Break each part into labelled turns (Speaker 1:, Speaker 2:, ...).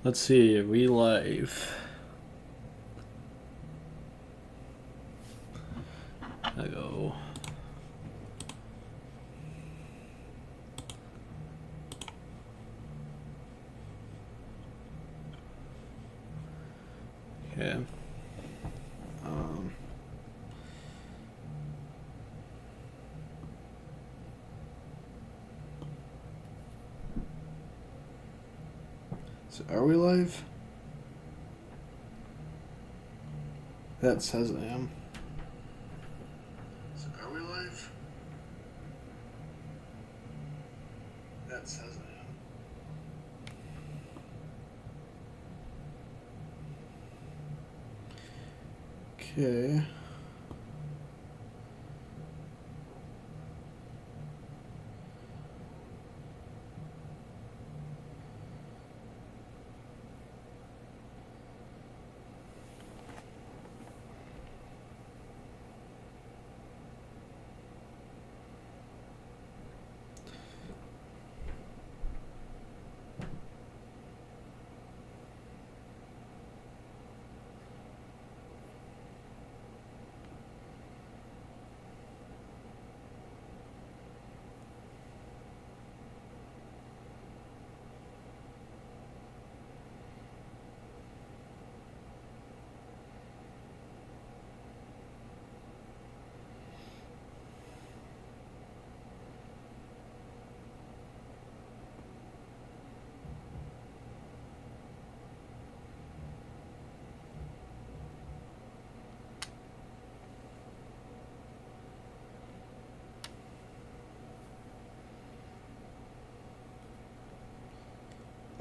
Speaker 1: Let's see, are we live? I go. Okay. So are we live? That says I am. So are we live? That says I am. Okay.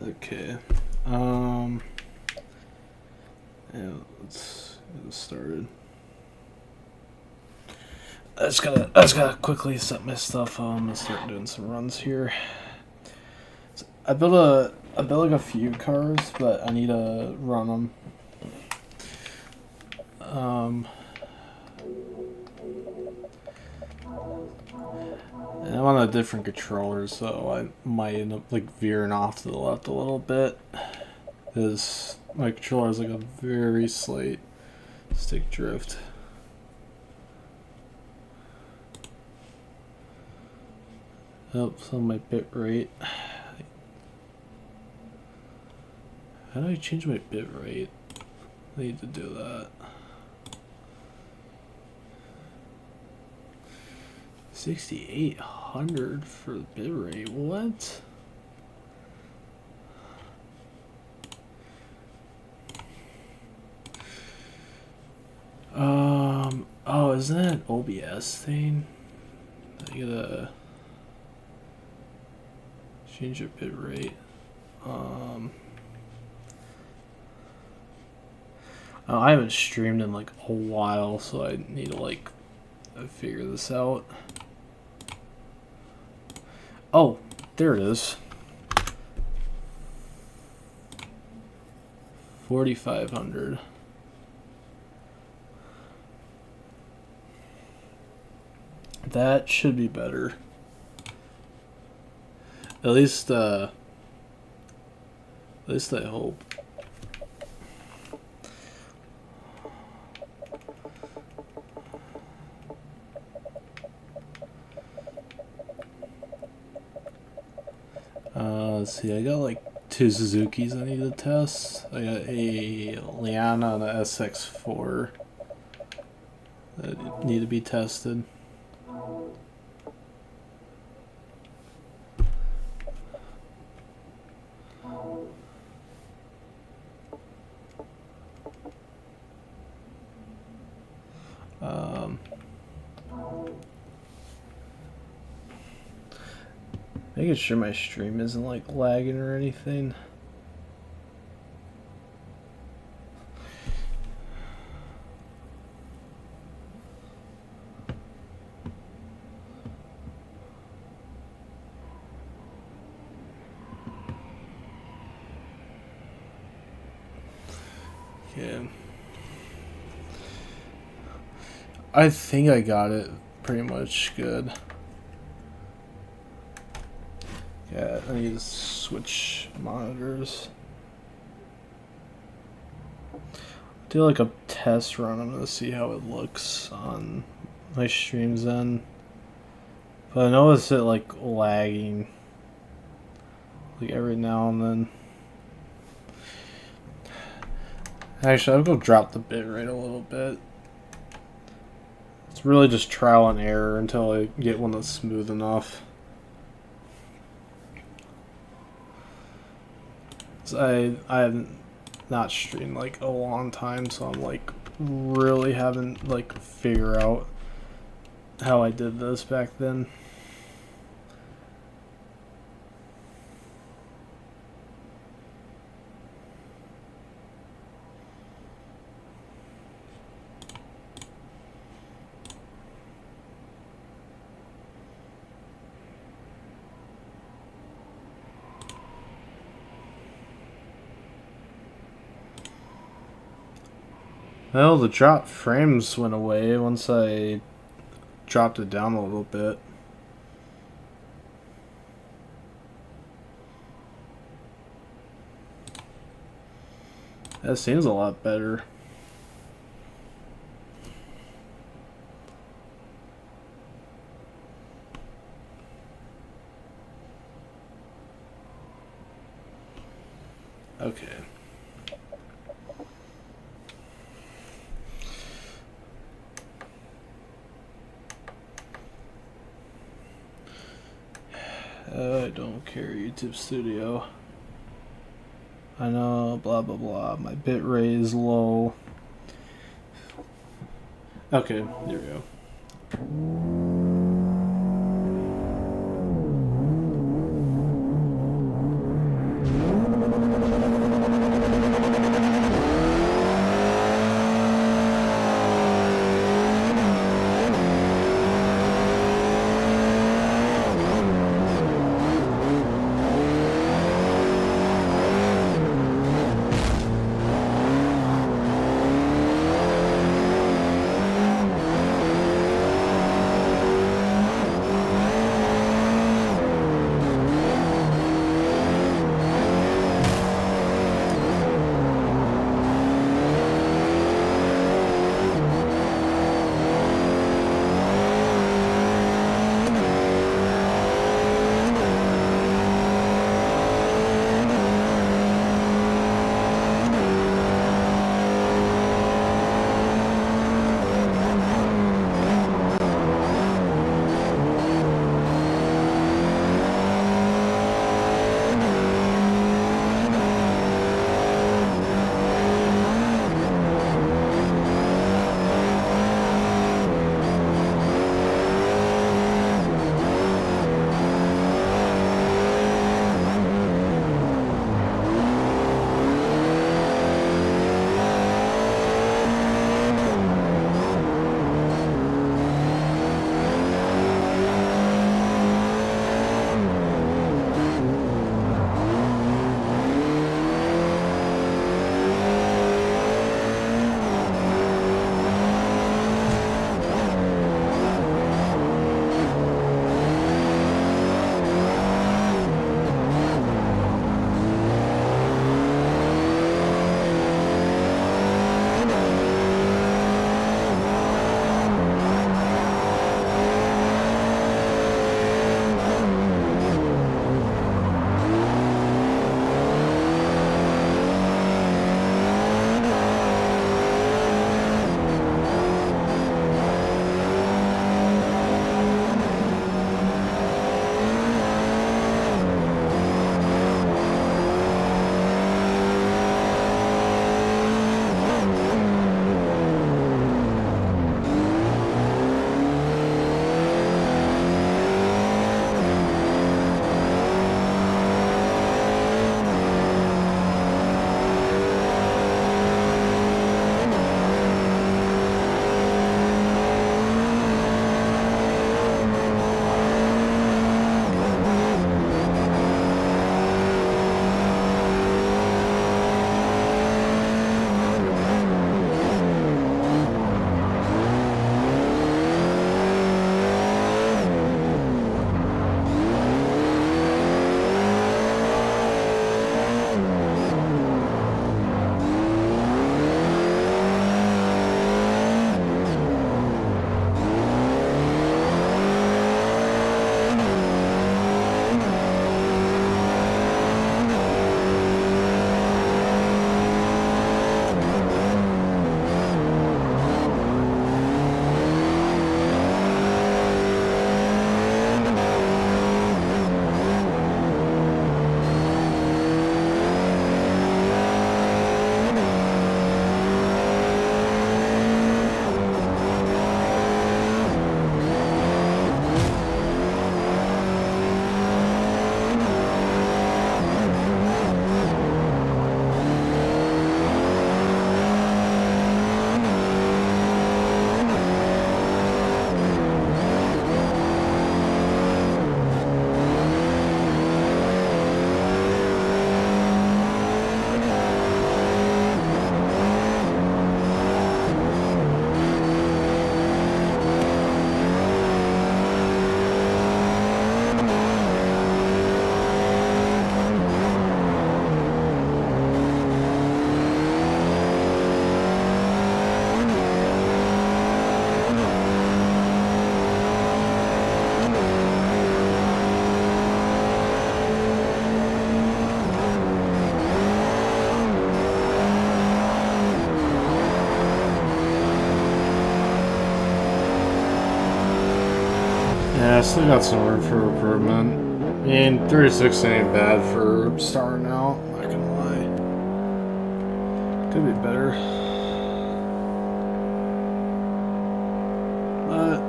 Speaker 1: Okay. Yeah, let's get this started. I just gotta quickly set my stuff. I'm gonna start doing some runs here. So I built like a few cars, but I need to run them. And I'm on a different controller, so I might end up like veering off to the left a little bit, because my controller is like a very slight stick drift. Oops, on my bit rate. How do I change my bit rate? I need to do that. 6800 for the bit rate. What? Oh, isn't that an OBS thing? I gotta change your bit rate. Oh, I haven't streamed in like a while, so I need to like figure this out. Oh, there it is. 4500. That should be better. At least I hope. Let's see, I got like 2 Suzukis I need to test. I got a Liana and a SX4 that need to be tested. Making sure my stream isn't like lagging or anything. Yeah. I think I got it pretty much good. Yeah, I need to switch monitors. do like a test run. I'm gonna see how it looks on my streams then. But I notice it like lagging like every now and then. Actually, I'll go drop the bitrate a little bit. It's really just trial and error until I get one that's smooth enough. I haven't not streamed like a long time, so I'm like really haven't like figure out how I did this back then. Well, the drop frames went away once I dropped it down a little bit. That seems a lot better. Okay. I don't care, YouTube Studio. I know, blah blah blah. My bitrate is low. Okay, here we go. still got some room for improvement. I mean, 36 ain't bad for starting out, not gonna lie. Could be better. But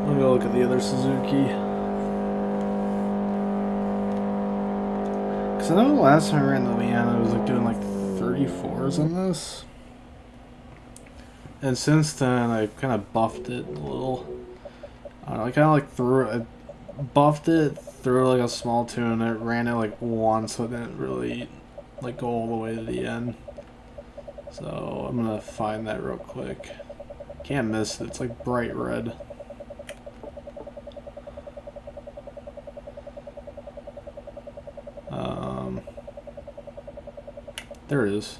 Speaker 1: let me go look at the other Suzuki. Cause I know the last time I ran the Leanna, I was like doing like 34s on this. And since then, I kind of buffed it a little. I don't know, I kind of like buffed it, threw like a small tune, and it ran it like once, so it didn't really like go all the way to the end. So I'm gonna find that real quick. Can't miss it, it's like bright red. There it is.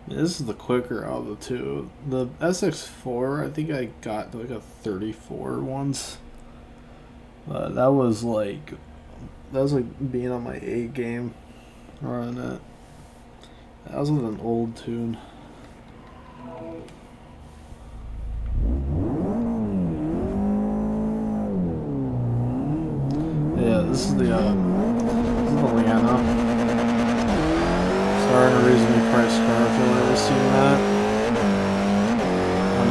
Speaker 1: This is the quicker out of the two. The SX4, I think I got like a 34 once. That was like being on my A game running it. That was with an old tune. Yeah, this is the Leanna. Starting a reasonably priced car, if you've ever seen that. On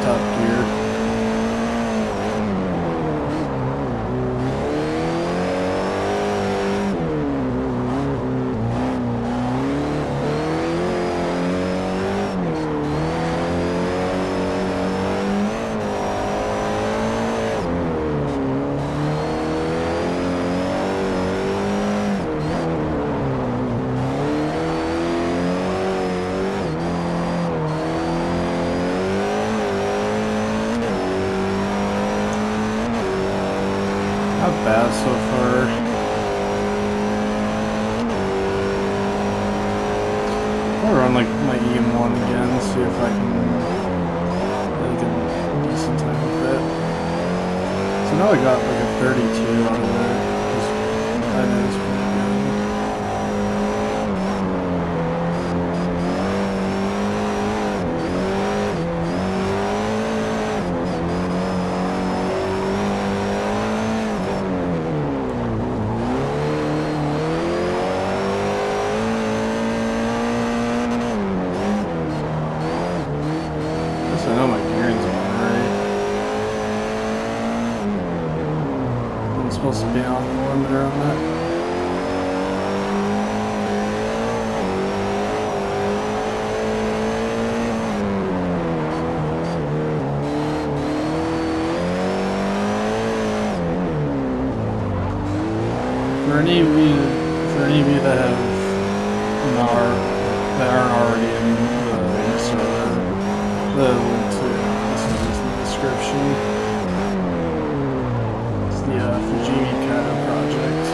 Speaker 1: Top Gear. Not bad so far. I'll run like my EM1 again, see if I can get a decent time with it. So now I got like a 32 out of it. That is pretty good. I know my gearing's on right. I'm supposed to be off the limiter on that. For any of you that have that aren't already in the server, the link to this is in the description. It's the Fujimi Kaido project.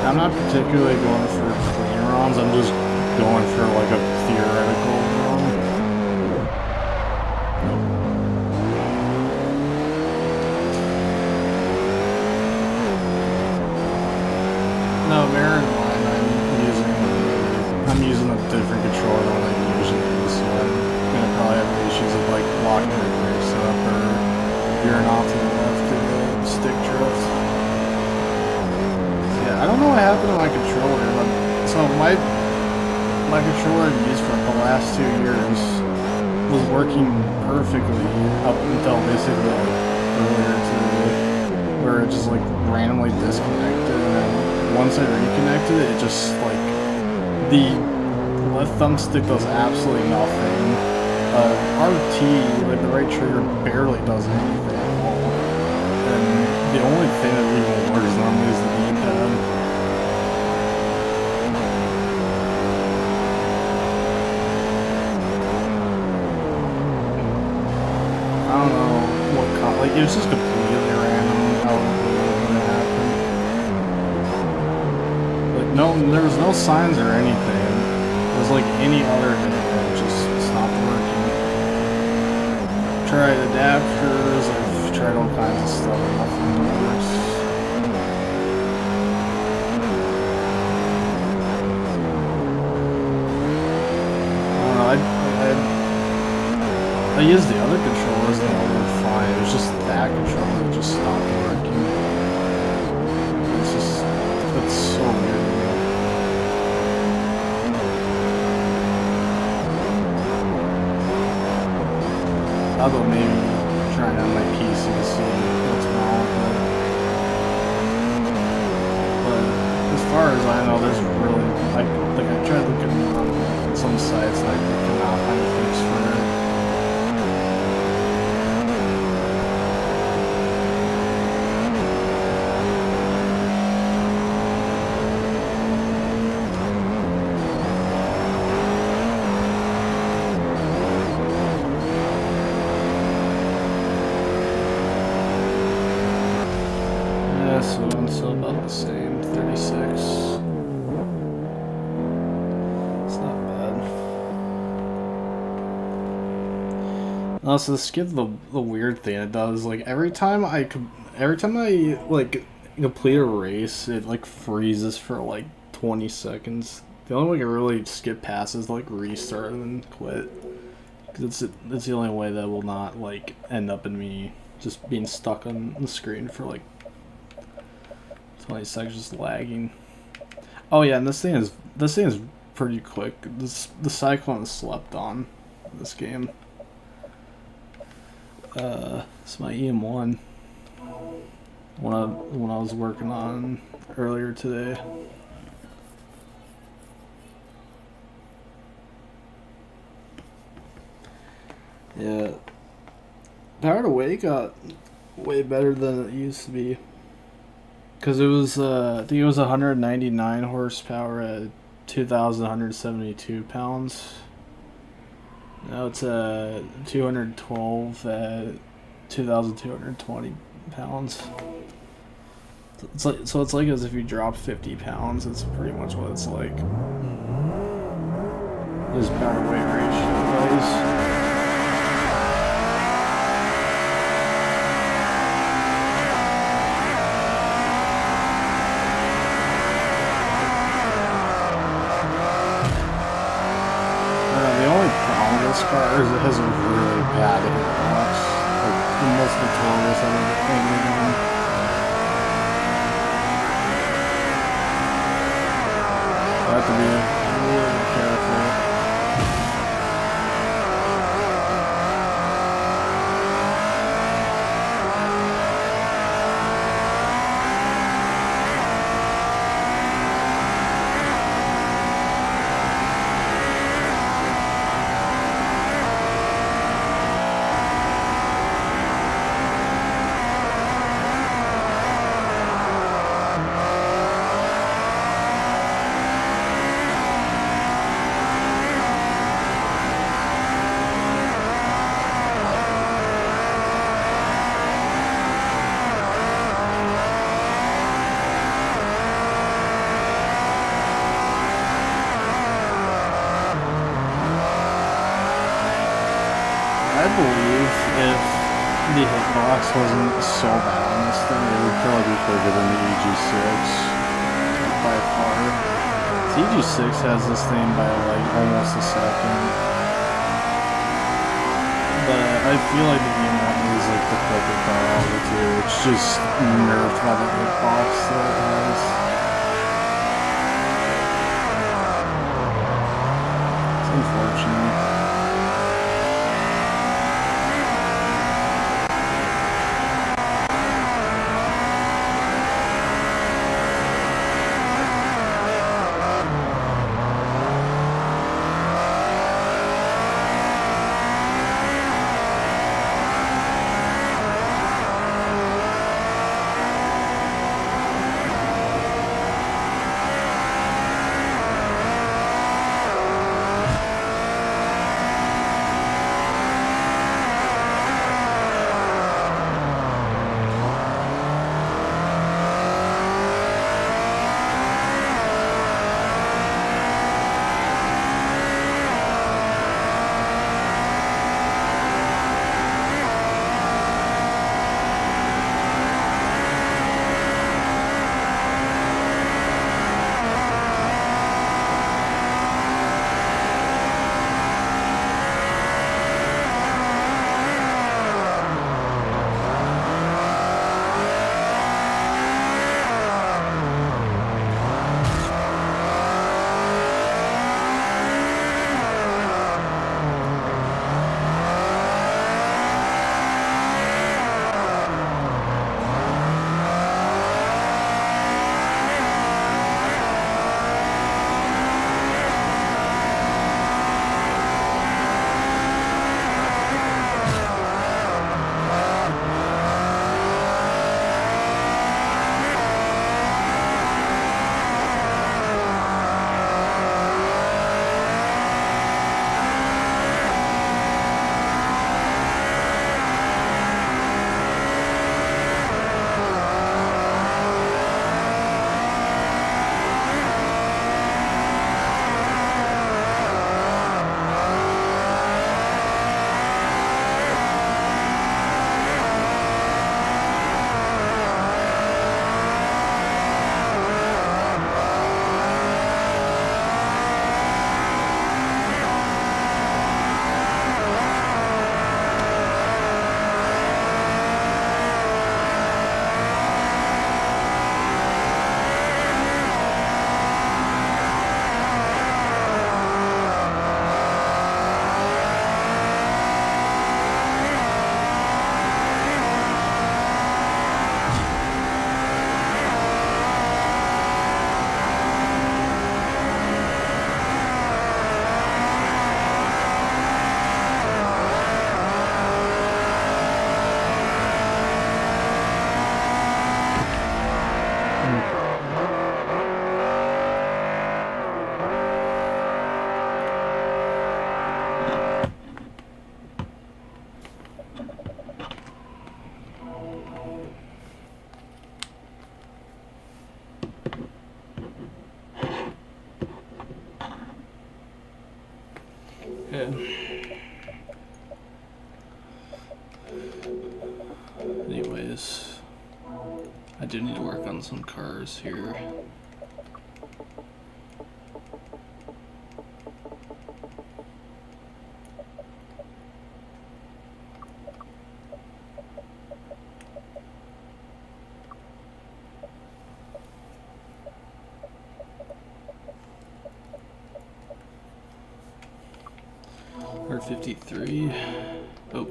Speaker 1: I'm not particularly going for clean runs, I'm just going for like a theoretical run. No, Marin line I'm using a different controller than I usually use, so I'm gonna probably have issues of like locking the brakes up or veering off to the left to the stick drift. So yeah, I don't know what happened to my controller, but so my controller I've used for the last 2 years was working perfectly up until basically like earlier today, where it just like randomly disconnected, and then once I reconnected it, it just like the left thumbstick does absolutely nothing. RT, like the right trigger, barely does anything at all. And the only thing that even works normally is the D-pad. I don't know what like it was just completely random how it happened. Like no, there was no signs or anything. It was like any other hit, it just stopped working. Tried adapters, I've tried all kinds of stuff, nothing works. I don't know, I used the other controllers and they worked fine. It was just that controller that just stopped working. It's so weird. Although maybe trying on my PC to see what's wrong with it. But as far as I know, there's really I tried looking on some sites and I cannot find a fix for it. So about the same, 36. It's not bad. Also, skip the weird thing it does. Like every time I like complete a race, it like freezes for like 20 seconds. The only way I can really skip past is like restart and then quit. Cause it's the only way that will not like end up in me just being stuck on the screen for like 20 seconds just lagging. Oh yeah, and this thing is pretty quick. The Cyclone slept on this game. It's my EM1 when I was working on earlier today. Yeah, power to weight got way better than it used to be. Because it was, I think it was 199 horsepower at 2,172 pounds. Now it's 212 at 2,220 pounds. So it's like as if you dropped 50 pounds. It's pretty much what it's like. This power weight ratio is. This car it has a really bad hitbox, like the most notorious I've ever done. I have to be really careful. Wasn't so bad on this thing, it would probably be quicker than the EG6 by far. The EG6 has this thing by like almost a second, but I feel like the EM1 is like the quicker car out of the two. It's just nerfed by the hitbox that it has. It's unfortunate. do need to work on some cars here. R53. Oh.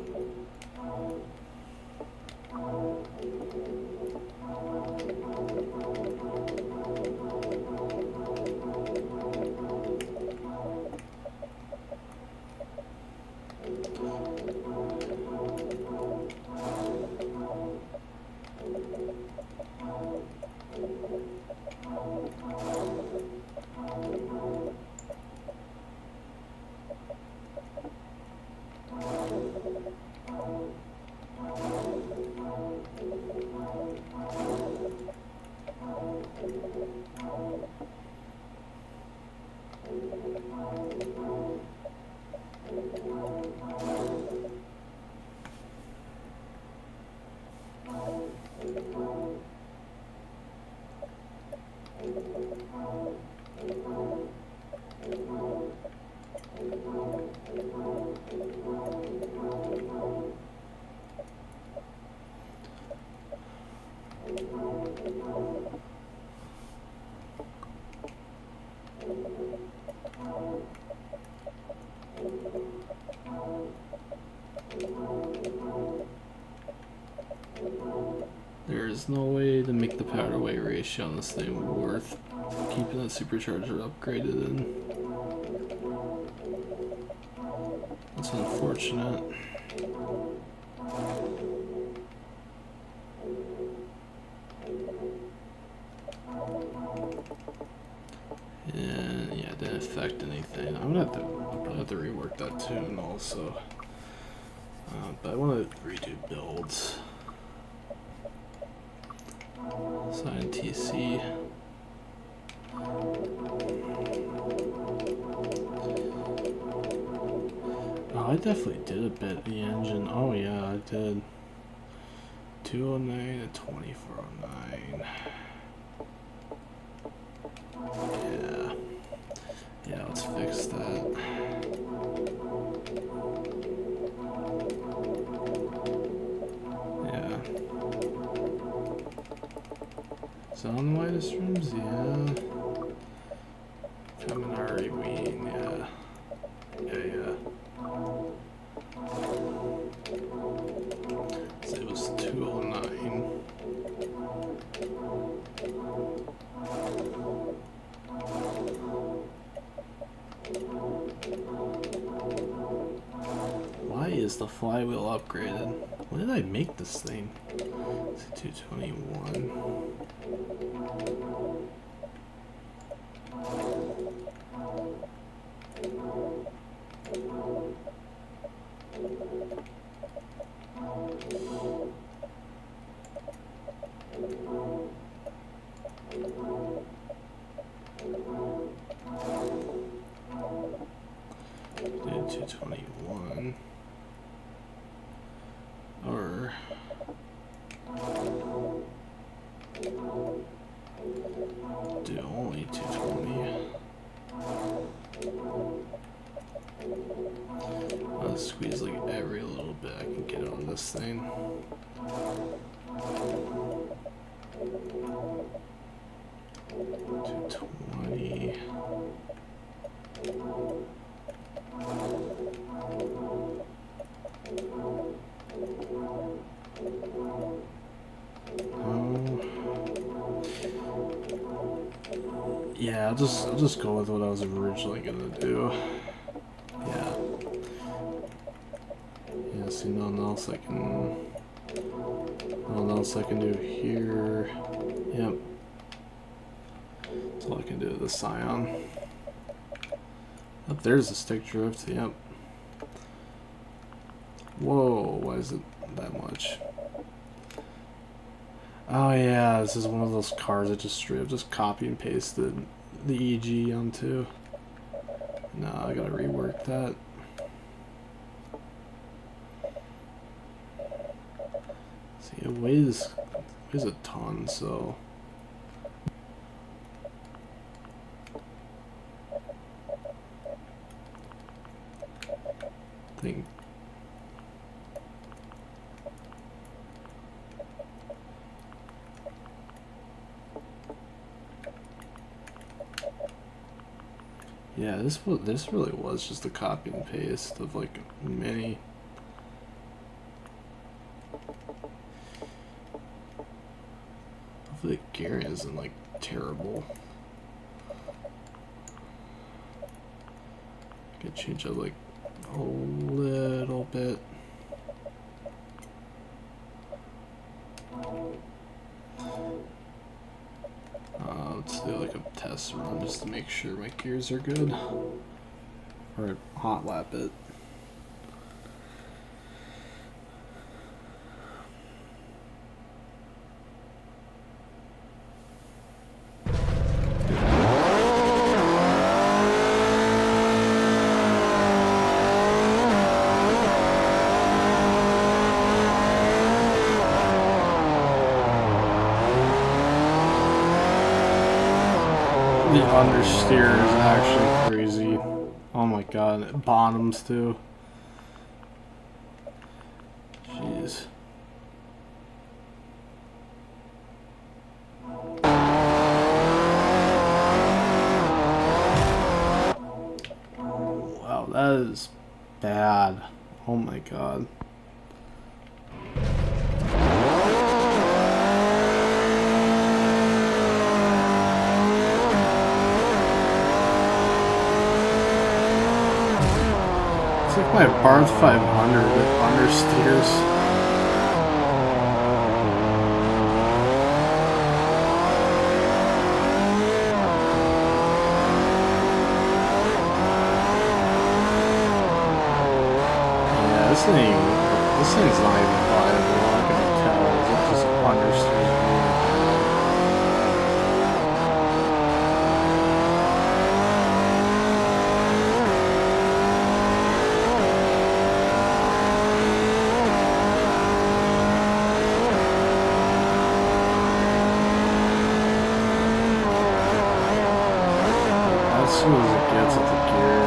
Speaker 1: There's no way to make the power to weight ratio on this thing worth keeping the supercharger upgraded in. That's unfortunate. And yeah, it didn't affect anything. I'll probably have to rework that tune also. But I want to redo builds. Sign TC. Oh, I definitely did a bit of the engine. Oh yeah, I did. 209 and 2409. Yeah. Yeah, let's fix that. Yeah. Is that on the widest rims? Yeah. Kaminari Ween, yeah. Yeah. So it was 209. Why is the flywheel upgraded? When did I make this thing? It's 221. Did 221 or do only 220. I'll squeeze like every little bit I can get out of this thing. Yeah, I'll just go with what I was originally gonna do. Yeah. Yeah, see, nothing else I can do here. Yep. That's all I can do with the Scion. Oh, there's the stick drift, yep. Whoa, why is it that much? Oh yeah, this is one of those cars that just straight up just copy and pasted the EG onto. No, I gotta rework that. See, it weighs weighs a ton, so I think yeah, this really was just a copy and paste of like many. Hopefully the gearing isn't like terrible. I could change it like a little bit. Let's do like a test run just to make sure my gears are good. Or hot lap it. The understeer is actually crazy. Oh my god, it bottoms too. Jeez. Wow, that is bad. Oh my god. Like my Barth 500 with understeers. Yeah, this thing's not even viable. I can tell. It's just understeers. As soon as it gets at the gear,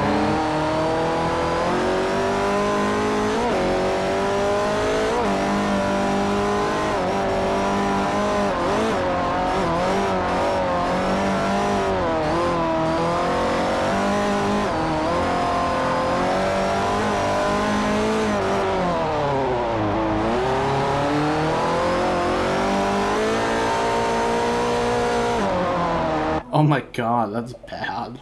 Speaker 1: oh my god, that's bad.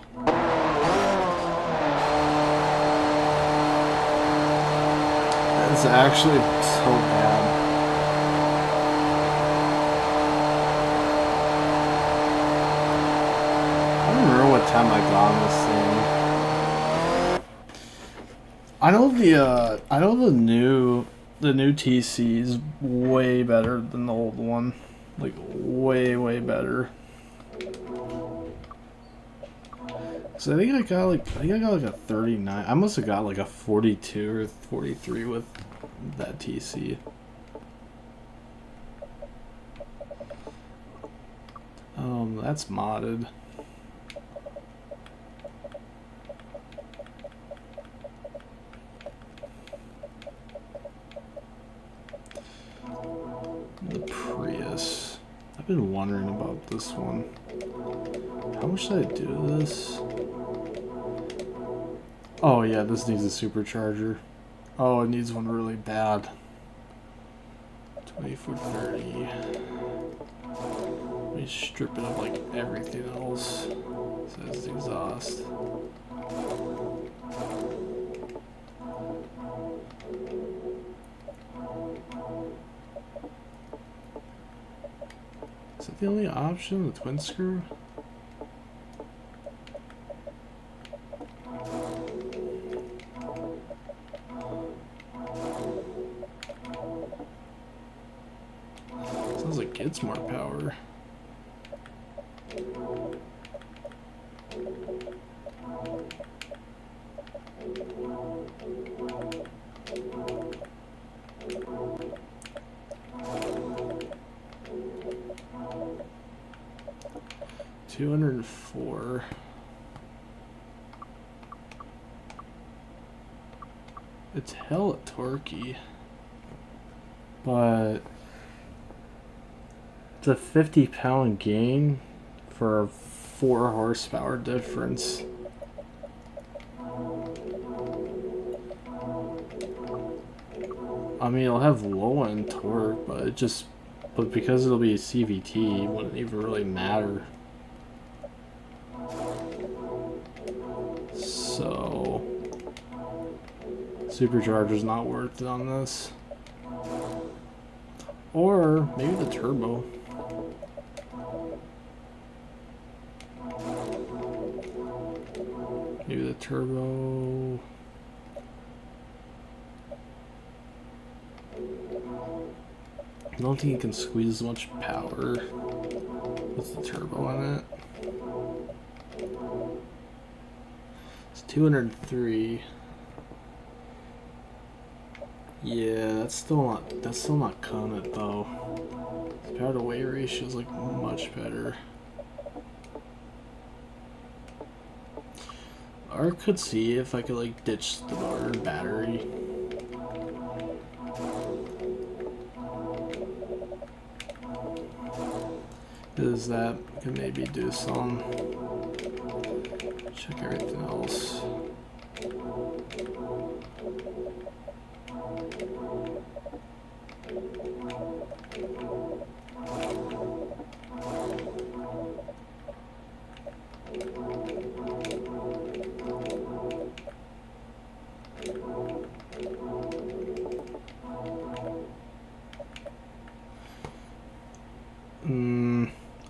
Speaker 1: It's actually so bad. I don't remember what time I got on this thing. I know the new TC is way better than the old one. Like way better. So I think I got like a 39. I must have got like a 42 or 43 with that TC. That's modded. The Prius. I've been wondering about this one. How much should I do this? Oh yeah, this needs a supercharger. Oh, it needs one really bad. 2430. Let me strip it of like everything else. Says exhaust. Is that the only option? The twin screw? Sounds like it gets more power. 204. It's hella torquey, but it's a 50-pound gain for a 4 horsepower difference. I mean, it'll have low end torque, but because it'll be a CVT, it wouldn't even really matter. So, supercharger's not worth it on this. Or maybe the turbo. Maybe the turbo. I don't think you can squeeze as much power with the turbo in it. It's 203. Yeah, that's still not cutting it though. The power to weight ratio is like much better. Or could see if I could like ditch the motor and battery. Because that could maybe do some. Check everything else.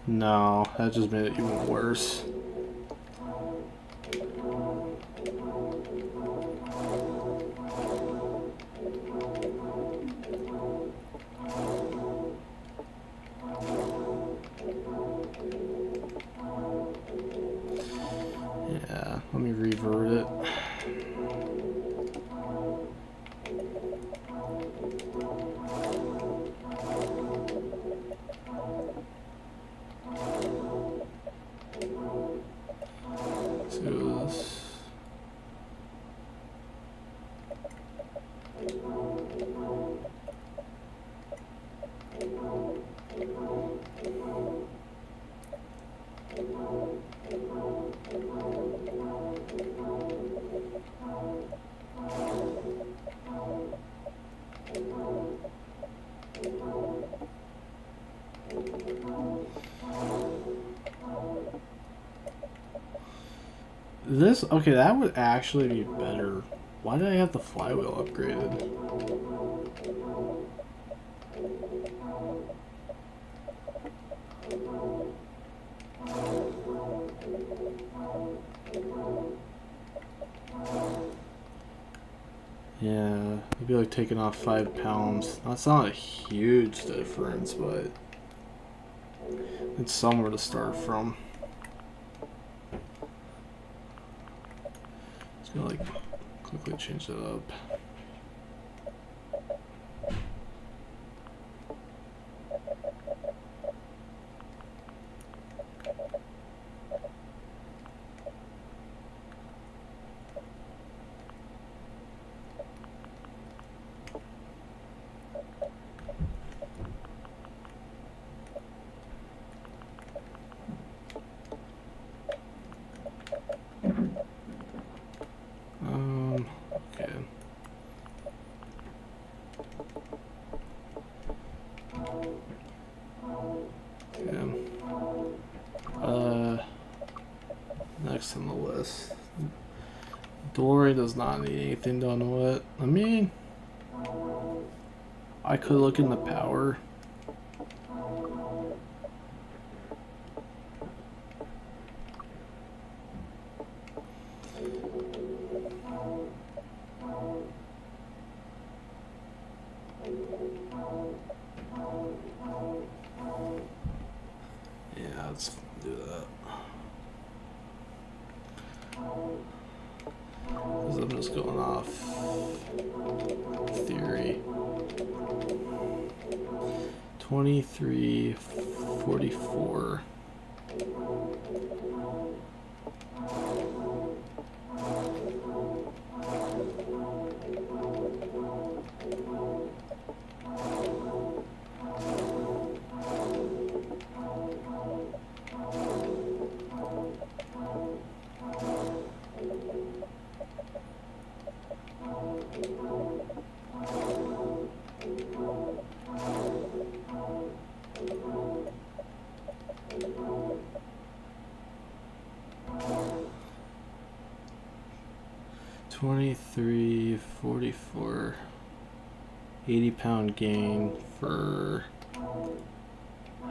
Speaker 1: No, that just made it even worse. Yeah, let me revert it. This, okay, that would actually be better. Why did I have the flywheel upgraded? Yeah, it'd be like taking off 5 pounds. That's not a huge difference, but it's somewhere to start from. Just gonna like quickly change that up. Okay. Next on the list. Dory does not need anything done with it. I mean, I could look in the power. Yeah, let's do that. Because I'm just going off theory. 2344. 23, 44, 80-pound gain for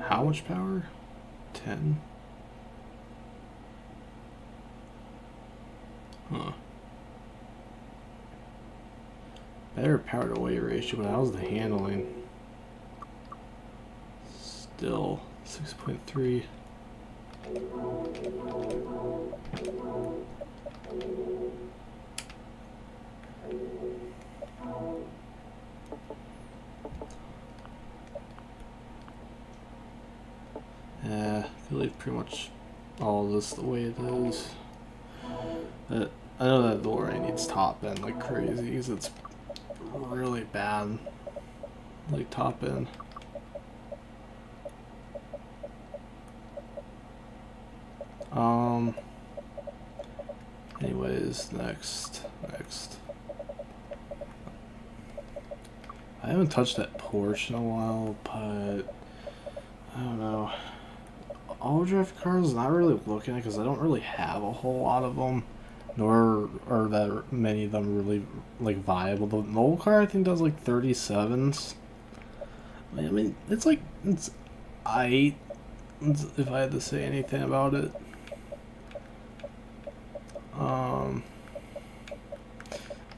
Speaker 1: how much power? 10? Huh. Better power to weight ratio, but how's the handling? Still 6.3. Yeah, I leave pretty much all of this the way it is. But I know that door needs top end like crazy because it's really bad, like top end. Anyways, next. I haven't touched that Porsche in a while, but I don't know. All-drive cars, not really looking at because I don't really have a whole lot of them, nor are that many of them really like viable. The old car I think does like 37s. I mean, it's if I had to say anything about it.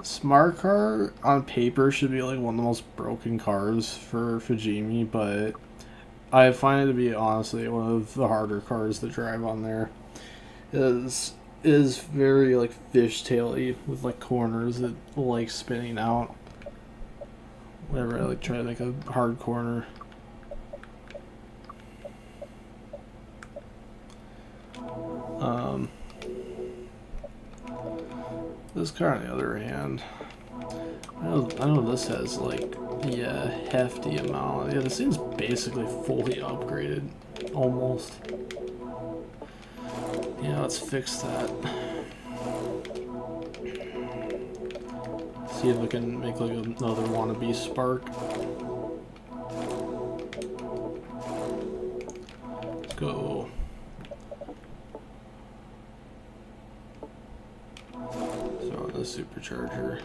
Speaker 1: Smart car on paper should be like one of the most broken cars for Fujimi, but I find it to be honestly one of the harder cars to drive on there. Is very like fishtaily with like corners that like spinning out. Whenever I like try to make a hard corner. This car on the other hand, I know this has like hefty amount. Yeah, this thing's basically fully upgraded, almost. Yeah, let's fix that. See if we can make like another wannabe Spark. Let's go. Throw on the supercharger.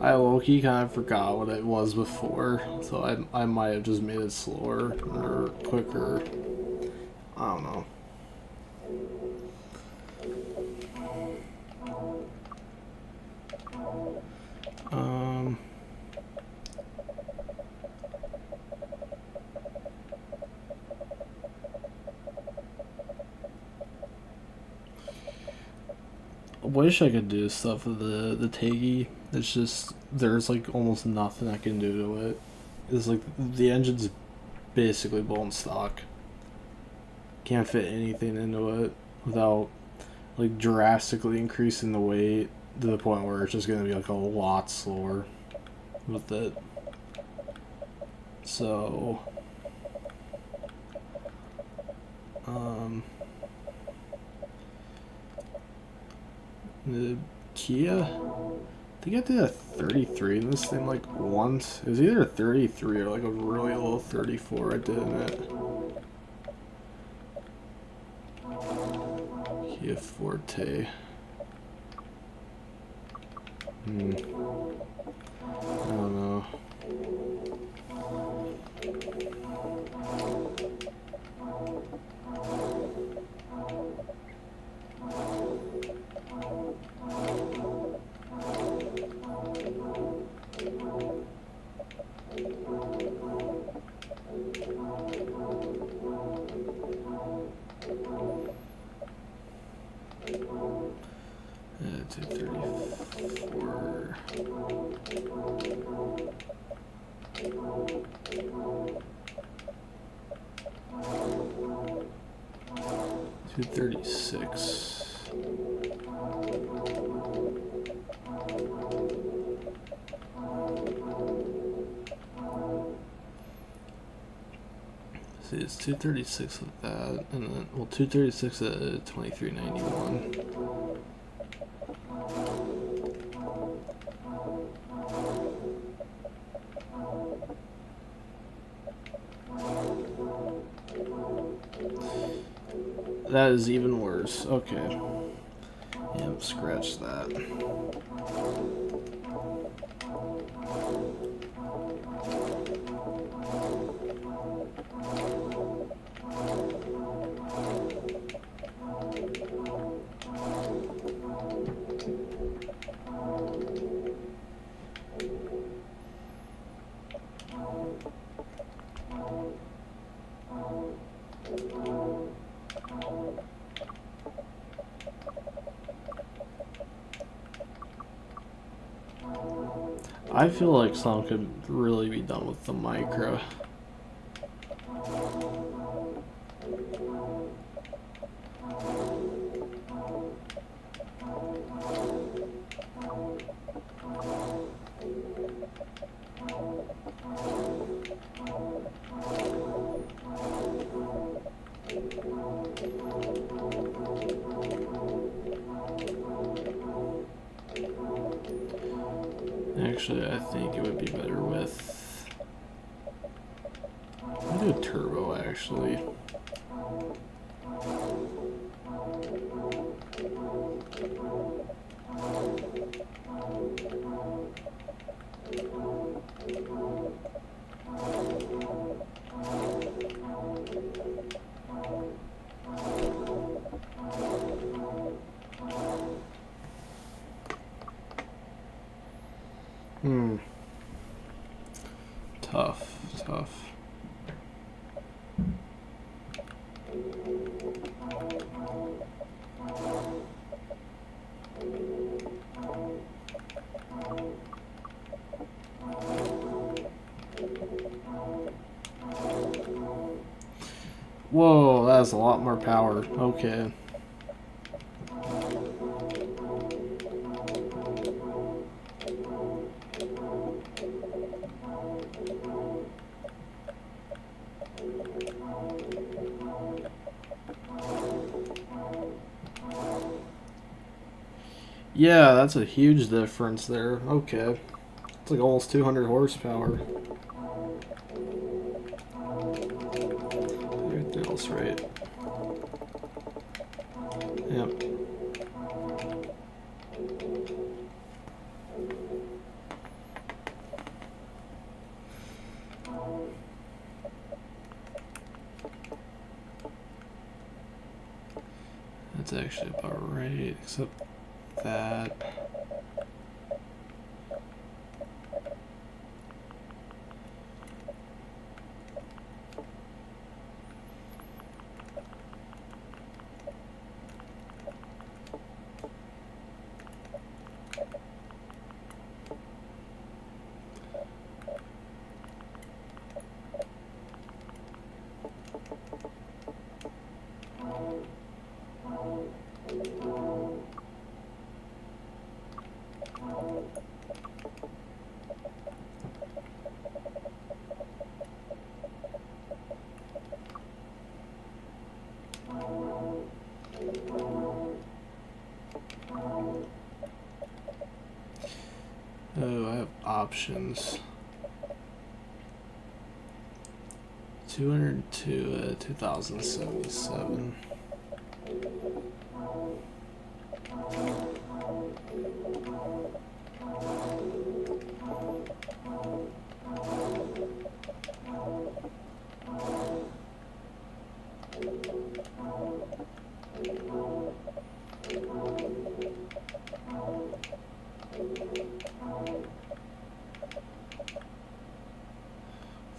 Speaker 1: I low-key kind of forgot what it was before, so I might have just made it slower or quicker. I don't know. I wish I could do stuff with the Taggy. It's just there's like almost nothing I can do to it. It's like the engine's basically bone stock. Can't fit anything into it without like drastically increasing the weight to the point where it's just gonna be like a lot slower with it. So the Kia, I think I did a 33 in this thing like once. It was either a 33 or like a really low 34 I did in it. Kia Forte. I don't know. Yeah, 234. 236. See, it's 236 with that, and then, well, 236 at 2391. That is even worse. Okay. Yep, scratch that. I feel like some could really be done with the micro. Actually, I think it would be better with... I'll do a turbo, actually. Tough. Whoa, that's a lot more power. Okay. Yeah, that's a huge difference there. Okay. It's like almost 200 horsepower. Everything else right. Yep. That's actually about right, except that. Oh, I have options. 202 at 2077.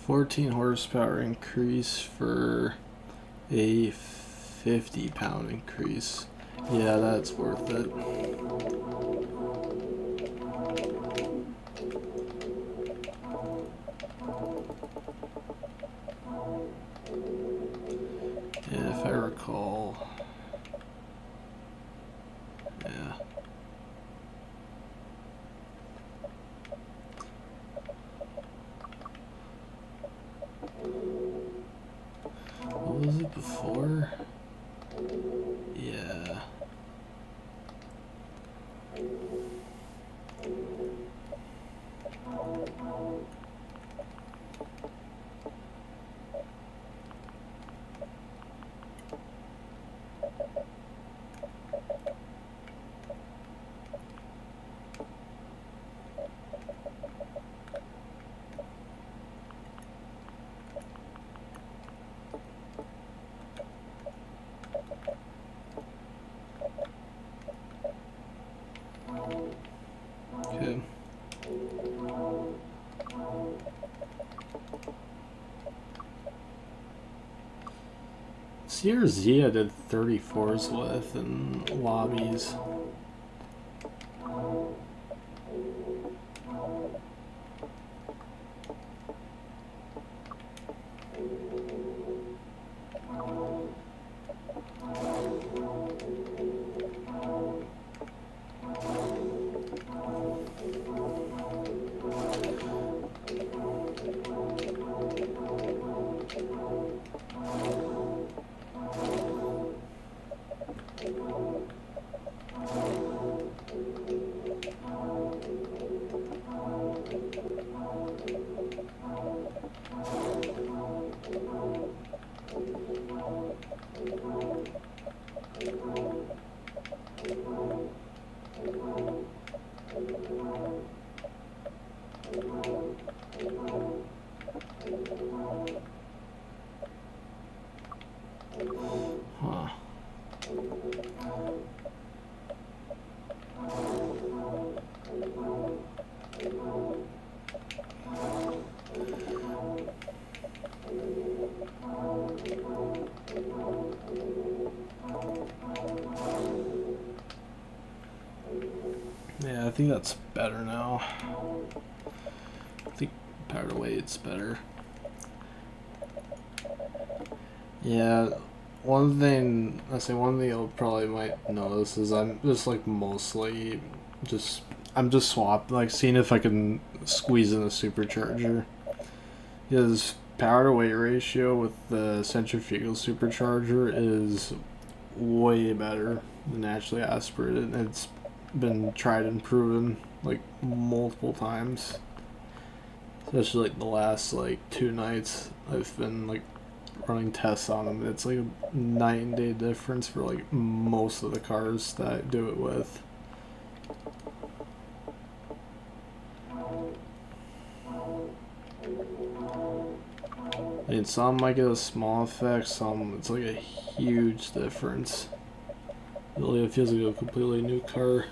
Speaker 1: $14 horsepower increase for a 50-pound increase. Yeah, that's worth it. And if I recall, Yeah. What was it before? Yeah. Okay. CRZ I did 34s with in lobbies. Huh. Yeah, I think that's better now. I think power to weight's better. Yeah, one thing you'll probably might notice is I'm just like mostly just I'm just swapping, like seeing if I can squeeze in a supercharger. His power to weight ratio with the centrifugal supercharger is way better than naturally aspirated. It's been tried and proven like multiple times. Especially like the last like 2 nights I've been like running tests on them. It's like a night and day difference for like most of the cars that I do it with. I mean, some might get a small effect, some it's like a huge difference. Really, it feels like a completely new car.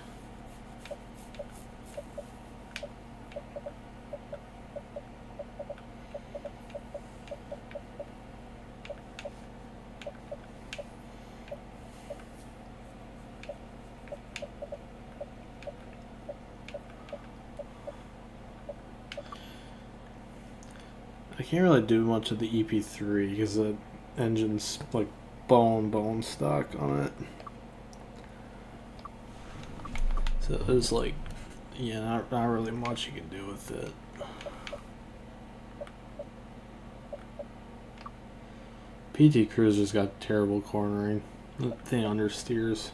Speaker 1: I can't really do much of the EP3 because the engine's like bone stock on it. So there's like, yeah, not really much you can do with it. PT Cruiser's got terrible cornering. The thing understeers.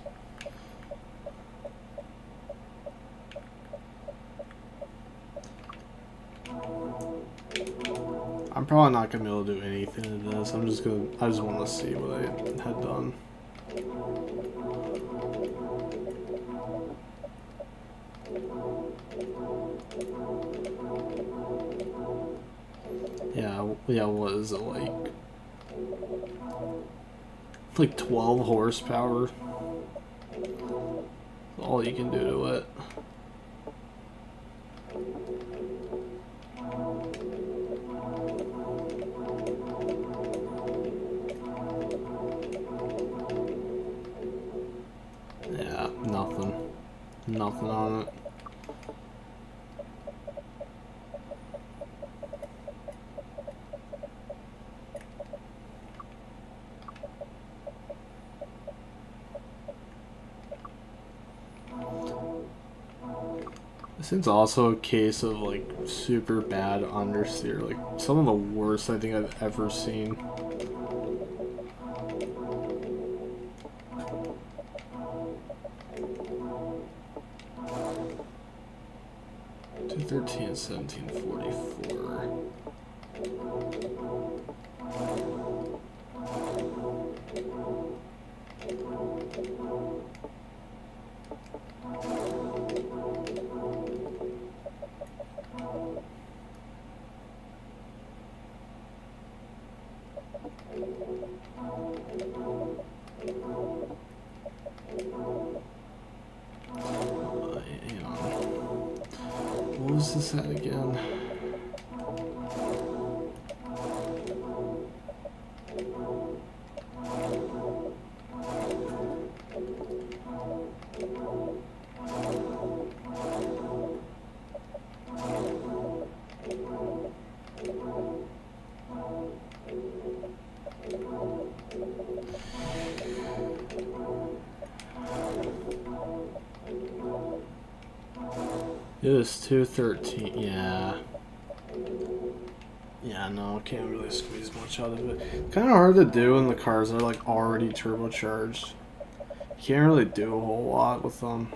Speaker 1: I'm probably not gonna be able to do anything to this. I just want to see what I had done. Yeah, what is it like? Like 12 horsepower. All you can do to it. Yeah, nothing on it. This thing's also a case of like super bad understeer, like some of the worst I think I've ever seen. $213, $1744. What was this at again? It was 213, yeah. Yeah, no, can't really squeeze much out of it. Kind of hard to do when the cars are like already turbocharged. You can't really do a whole lot with them.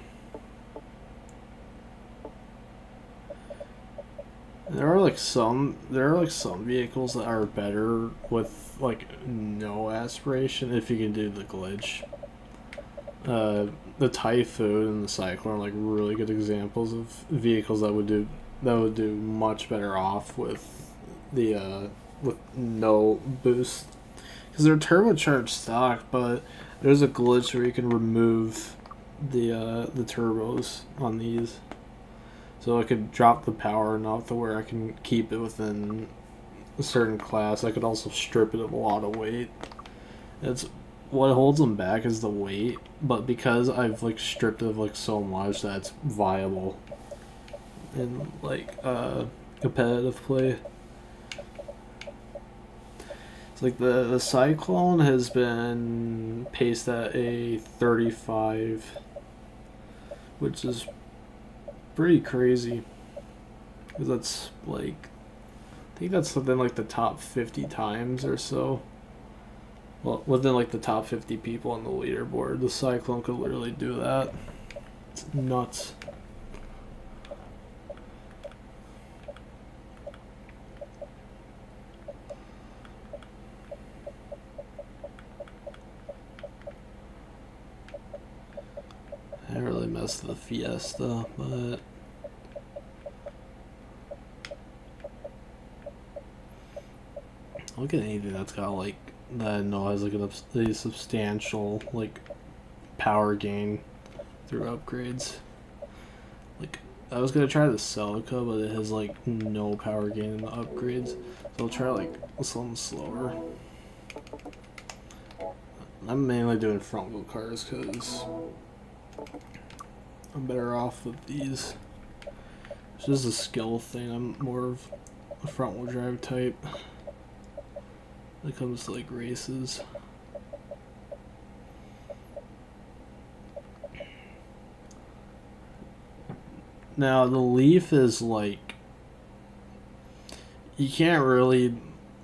Speaker 1: There are some vehicles that are better with like no aspiration if you can do the glitch. The Typhoon and the Cyclone are like really good examples of vehicles that would do much better off with the with no boost, because they're turbocharged stock, but there's a glitch where you can remove the turbos on these, so I could drop the power enough to where I can keep it within a certain class. I could also strip it of a lot of weight. It's what holds them back is the weight, but because I've like stripped it of like so much, that's viable in like competitive play. It's like the Cyclone has been paced at a 35, which is pretty crazy, because that's like, I think that's something like the top 50 times or so. Well, within like the top 50 people on the leaderboard, the Cyclone could literally do that. It's nuts. I really messed the Fiesta, but look at anything that's got like that I know has like a substantial like power gain through upgrades. Like I was gonna try the Celica, but it has like no power gain in the upgrades, so I'll try like something slower. I'm mainly doing front wheel cars because I'm better off with these. It's just a skill thing. I'm more of a front wheel drive type when it comes to like races. Now the Leaf is like, you can't really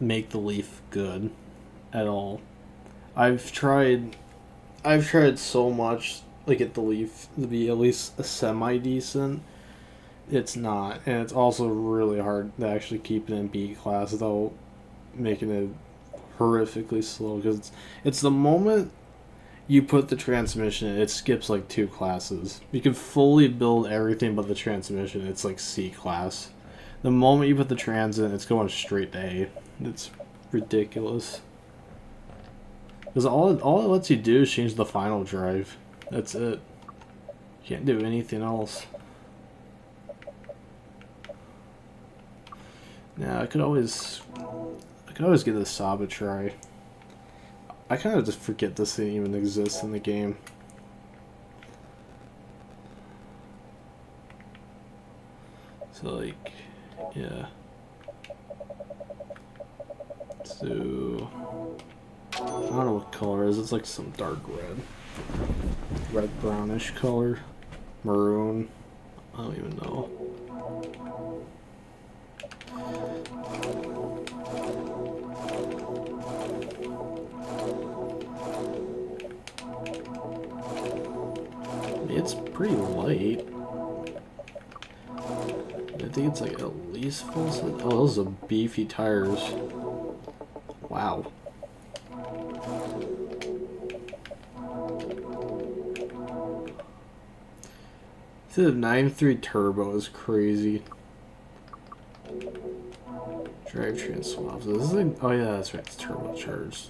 Speaker 1: make the Leaf good at all. I've tried so much like get the Leaf to be at least a semi-decent. It's not, and it's also really hard to actually keep it in B class without making it horrifically slow, because it's the moment you put the transmission in, it skips like 2 classes. You can fully build everything but the transmission, it's like C class. The moment you put the trans in, it's going straight to A. It's ridiculous. Because all it lets you do is change the final drive. That's it. You can't do anything else. Now I could always get the Saba try. I kind of just forget this thing even exists in the game. So like, yeah. So I don't know what color it is. It's like some dark red brownish color, maroon. I don't even know. It's pretty light. I think it's like at least full set. Oh, those are beefy tires. Wow. The 9.3 turbo is crazy. Drivetrain swaps. This is like, oh yeah, that's right, it's turbocharged.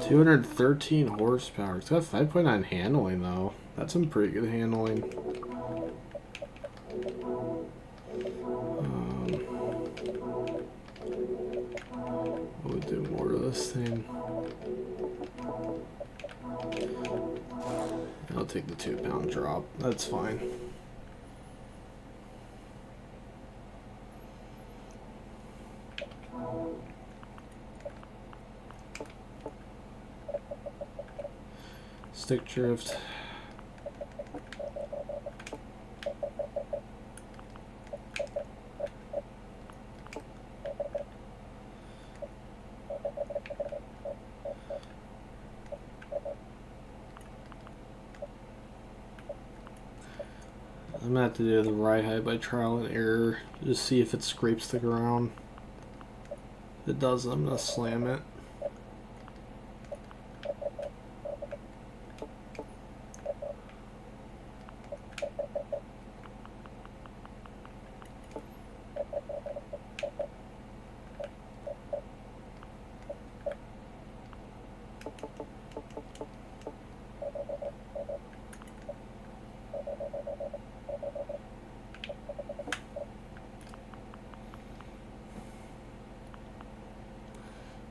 Speaker 1: $213 horsepower. It's got 5.9 handling though. That's some pretty good handling. We'll do more of this thing. I'll take the 2-pound drop. That's fine. Stick drift. I'm gonna have to do the ride height by trial and error, just see if it scrapes the ground. If it doesn't, I'm gonna slam it.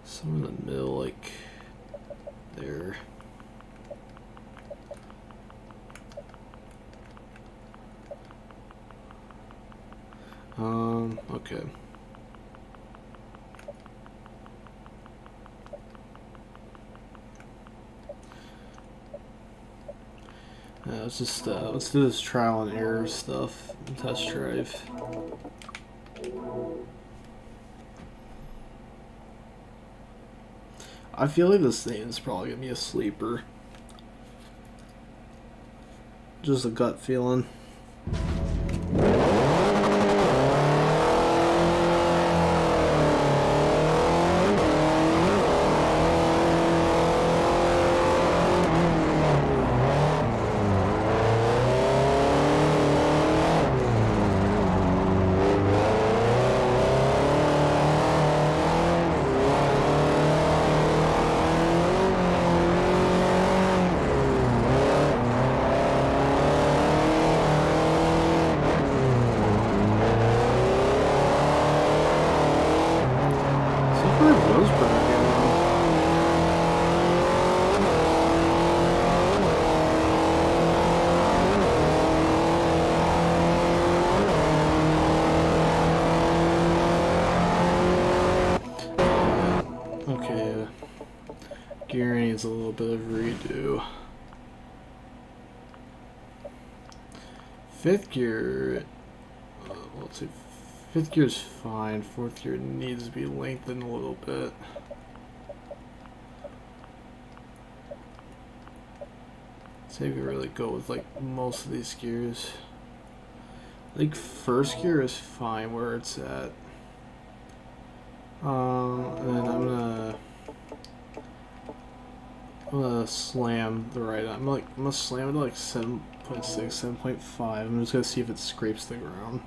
Speaker 1: Some in the middle, like there. Okay. Let's just let's do this trial and error stuff and test drive. I feel like this thing is probably gonna be a sleeper. Just a gut feeling. Okay, gear needs a little bit of redo. Fifth gear, let's see, fifth gear's fine. Fourth gear needs to be lengthened a little bit. Say we really go with like most of these gears. I think first gear is fine where it's at. And then I'm gonna slam the right. I'm gonna slam it to like 7.6, 7.5. I'm just gonna see if it scrapes the ground.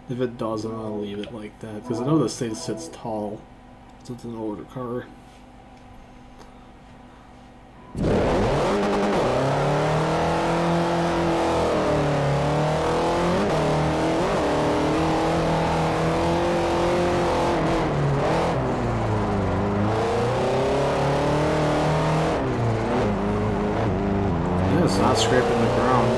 Speaker 1: If it doesn't, I'm gonna leave it like that because I know this thing sits tall. So it's an older car. It's not scraping the ground.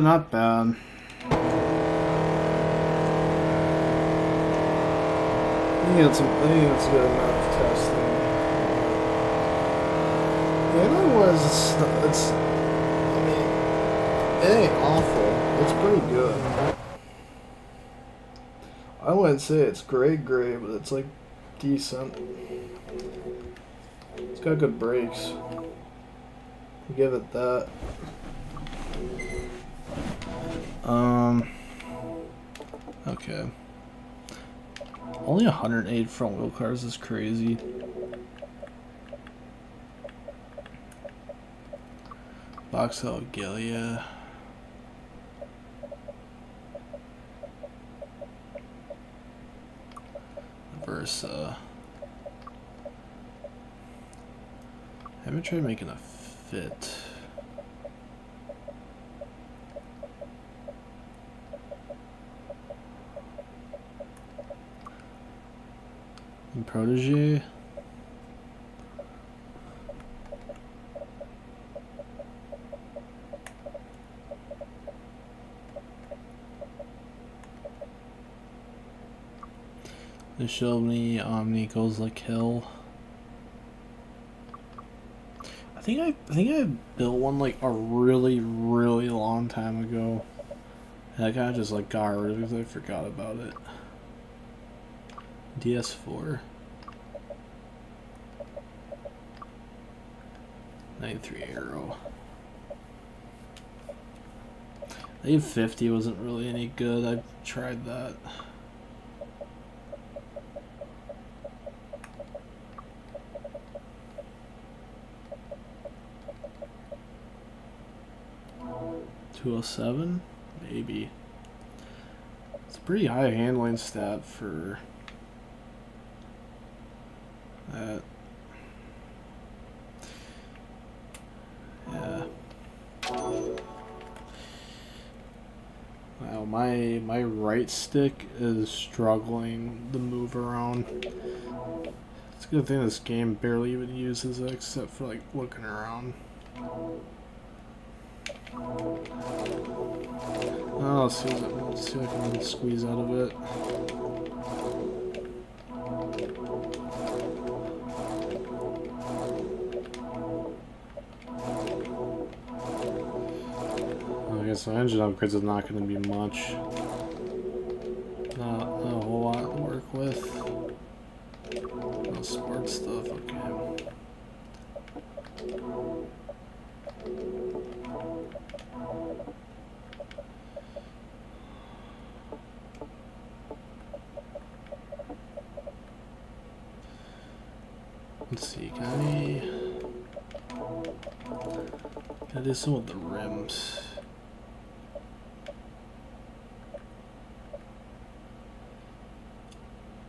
Speaker 1: not bad. I think it's good enough testing. It ain't awful. It's pretty good. I wouldn't say it's great, but it's like decent. It's got good brakes. I'll give it that. Okay. Only 108 front wheel cars is crazy. Vauxhall Gilia. Versa. I haven't tried making a fit. And Protege. They showed me Omni goes like hell. I think I built one like a really long time ago. And I kind of just like got rid of it because I forgot about it. DS4. 93 Aero. I think 50 wasn't really any good. I tried that. .207? Maybe. It's a pretty high handling stat for that. Yeah. Wow, my right stick is struggling to move around. It's a good thing this game barely even uses it except for like looking around. Oh, let's see what I can squeeze out of it. I guess the engine upgrades is not going to be much. Not a whole lot to work with. No sports stuff, okay. Let's see, can I do some with the rims?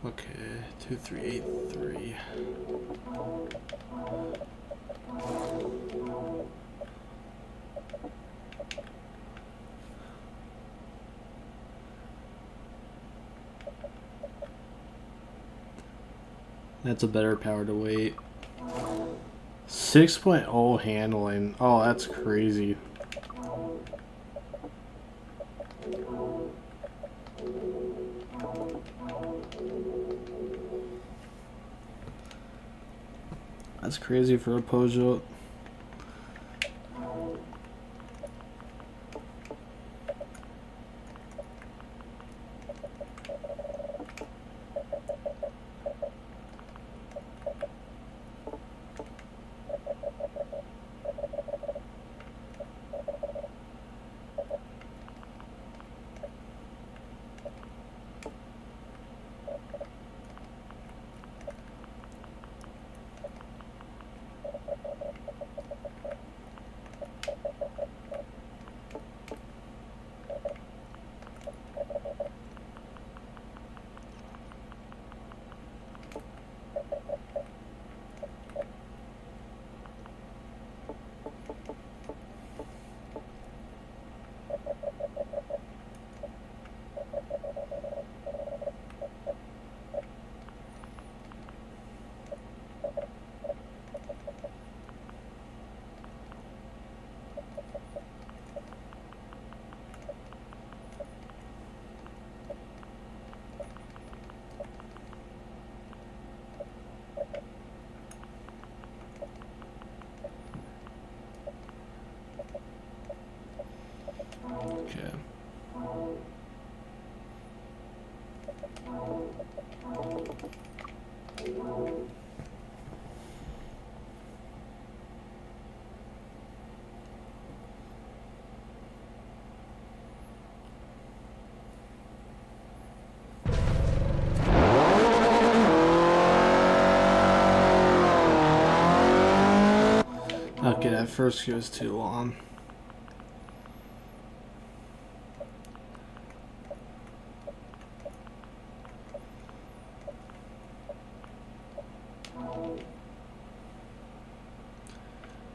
Speaker 1: Okay, 2383. That's a better power to weight. 6.0 handling. Oh, that's crazy. That's crazy for a Peugeot. Okay, that first goes too long.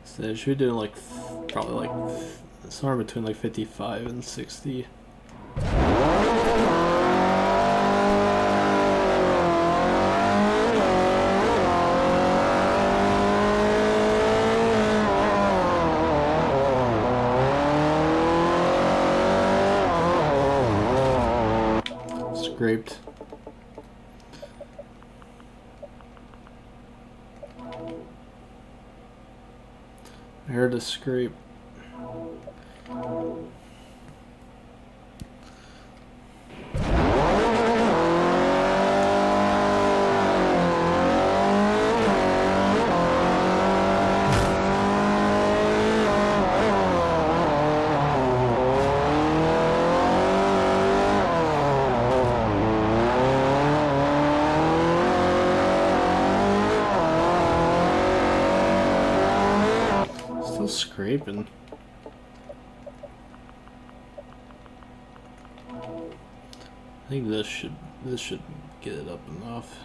Speaker 1: So it should do like probably like somewhere between like 55 and 60. Scraped. I heard a scrape. Scraping. I think this should get it up enough.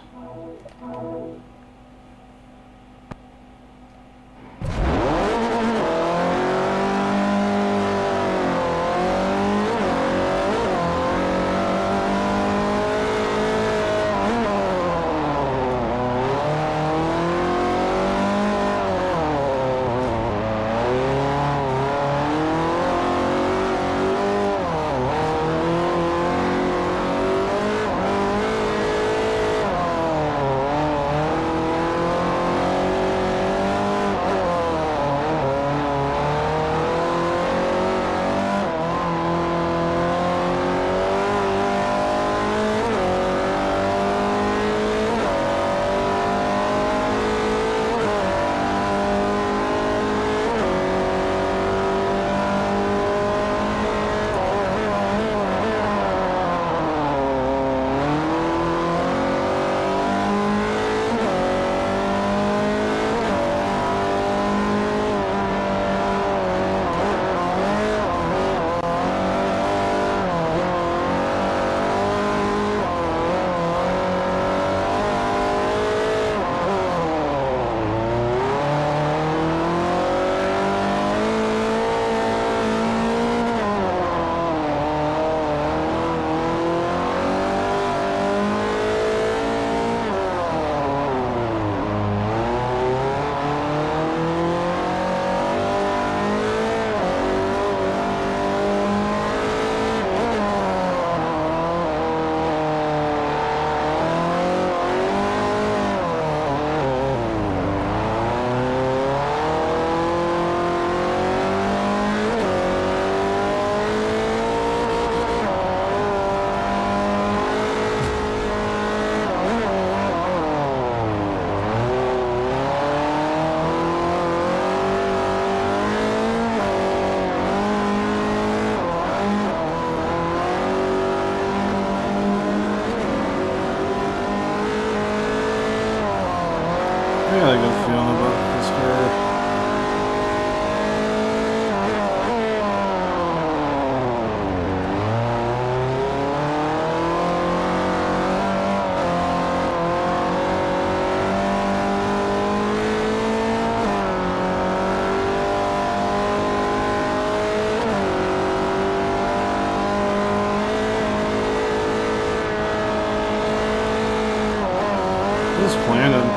Speaker 1: I got a good feeling about this car. Just planted.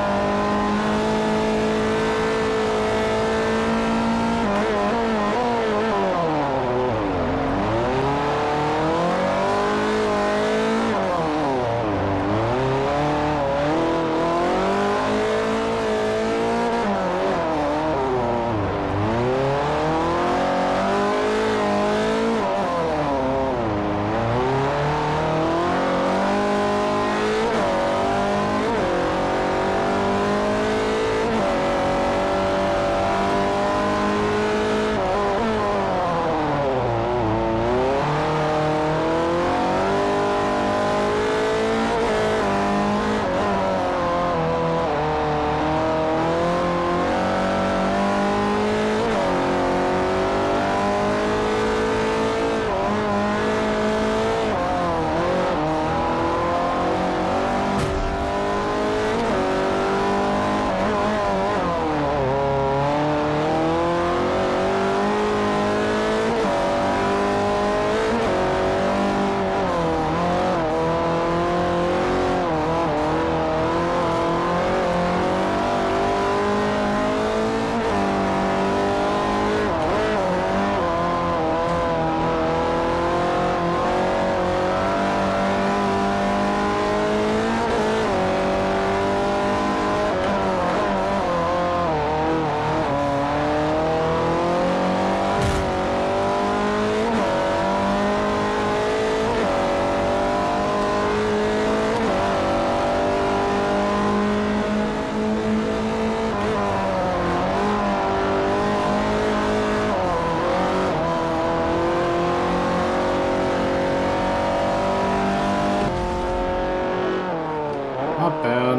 Speaker 1: not bad.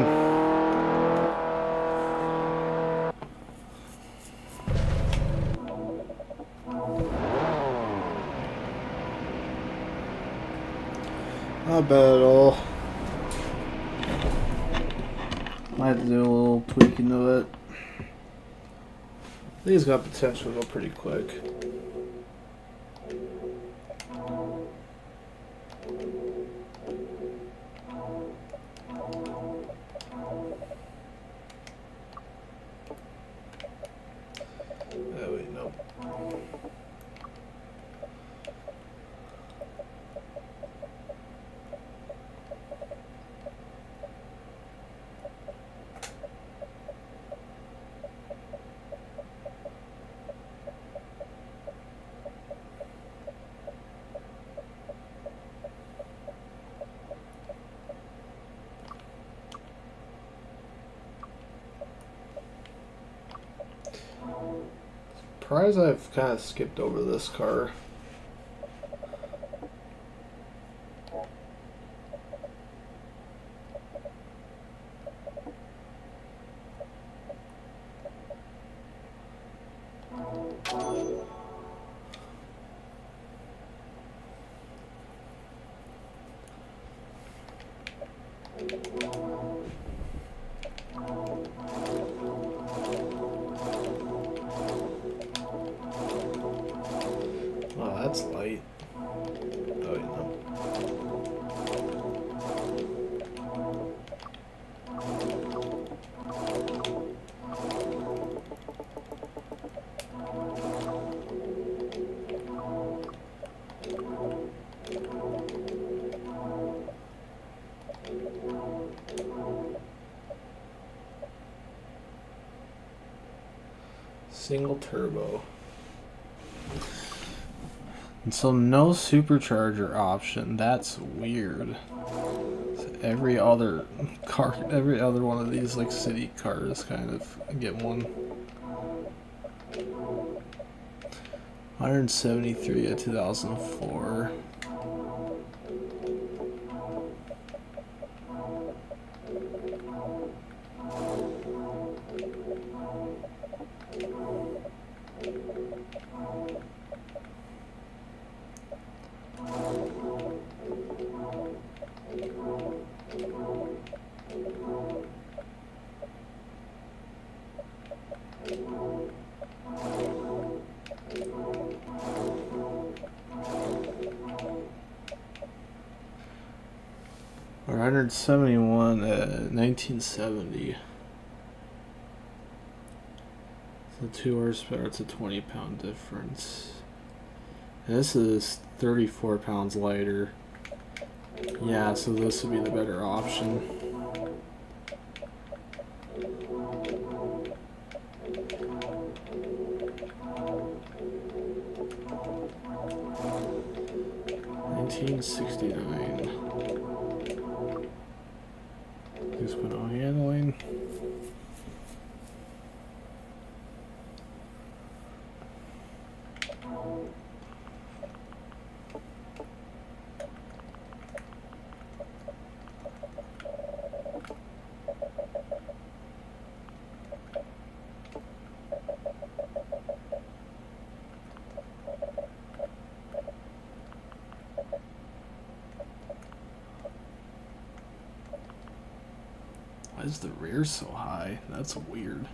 Speaker 1: Not bad at all. Might have to do a little tweaking to it. These got potential to go pretty quick. Wait, no. Surprised I've kind of skipped over this car. Oh, that's light. Oh, you know. Single turbo. And so no supercharger option. That's weird. So every other car, every other one of these like city cars kind of get one. 173 at 2004. Or 171 at 1970. So 2 horsepower, it's a 20-pound difference. And this is 34 pounds lighter. Yeah, so this would be the better option. $1969. Just put on handling. Why is the rear so high? That's weird.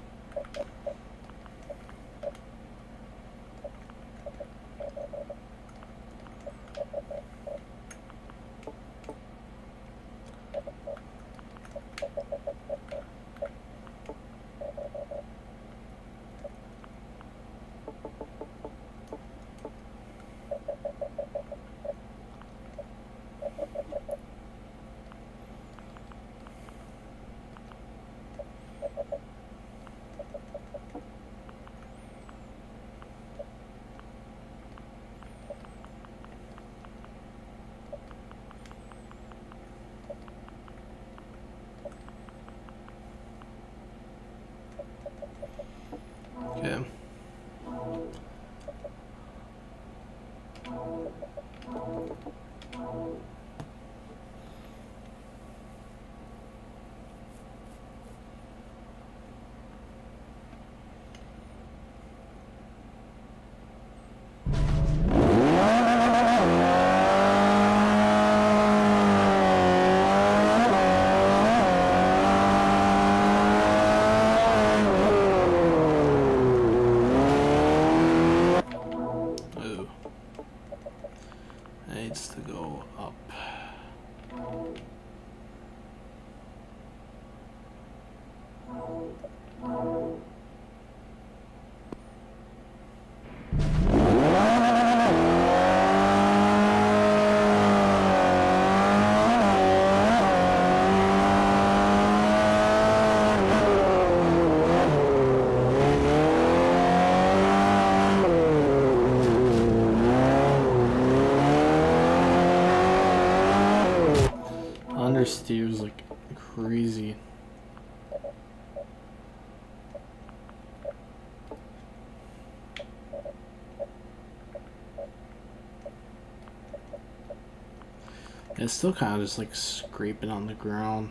Speaker 1: steer is like crazy. It's still kind of just like scraping on the ground.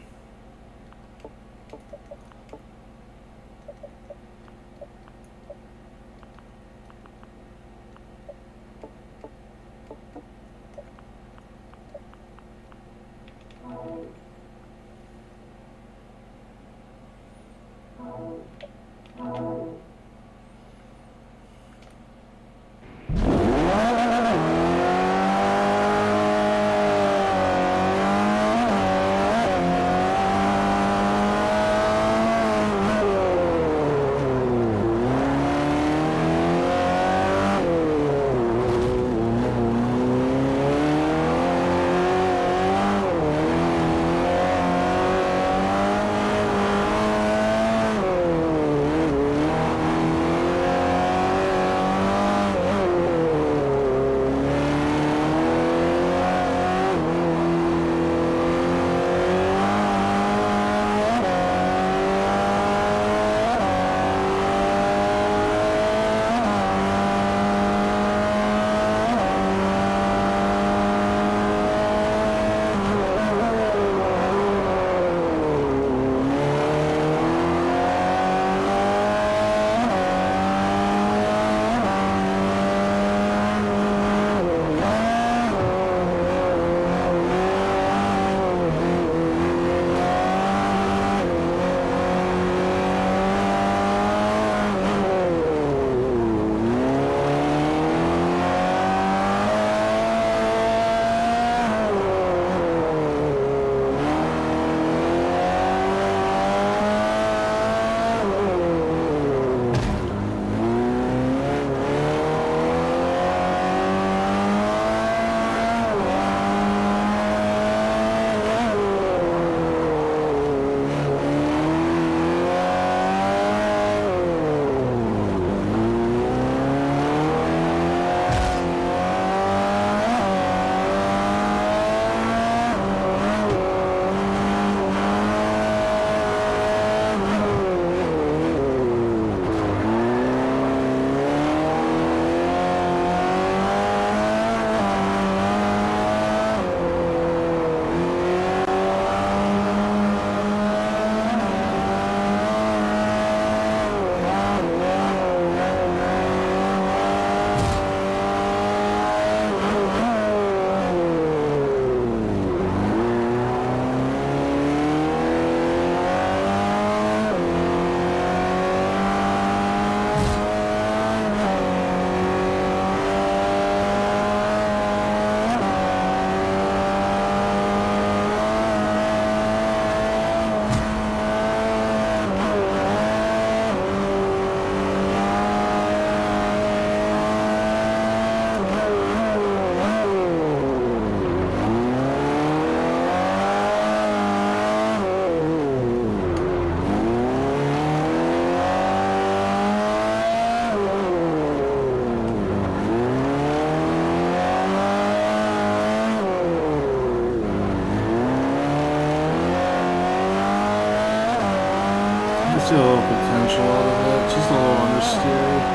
Speaker 1: See a little potential out of it, just a little understeer.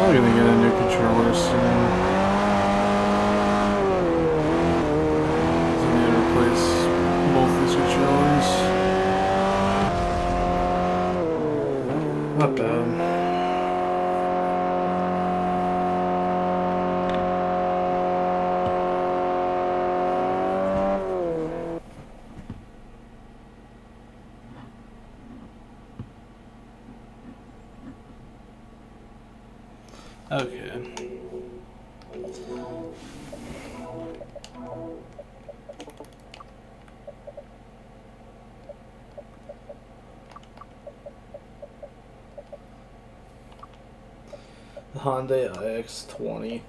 Speaker 1: Probably gonna get a new controller soon. So I need to replace both these controllers. Not bad. Okay. The Hyundai iX20.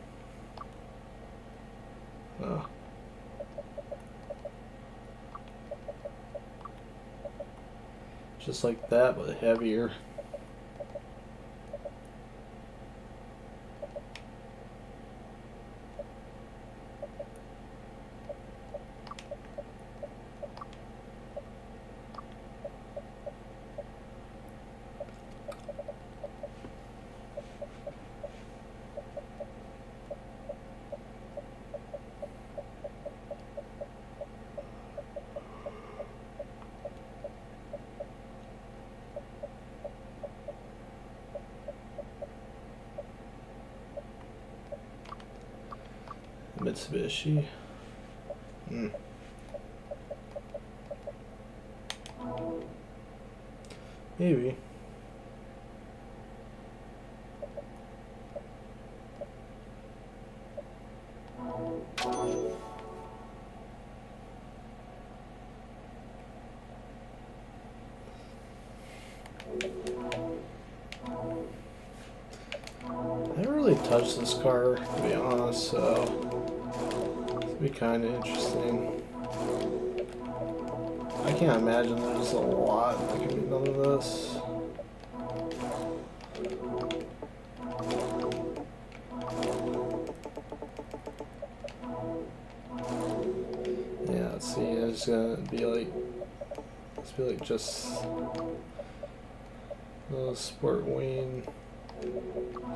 Speaker 1: Oh. Just like that, but heavier. Mitsubishi. Maybe. I haven't really touched this car, to be honest, so it'll be kind of interesting. I can't imagine there's a lot that can be done with this. Yeah, let's see, it's gonna be like, just a sport wing.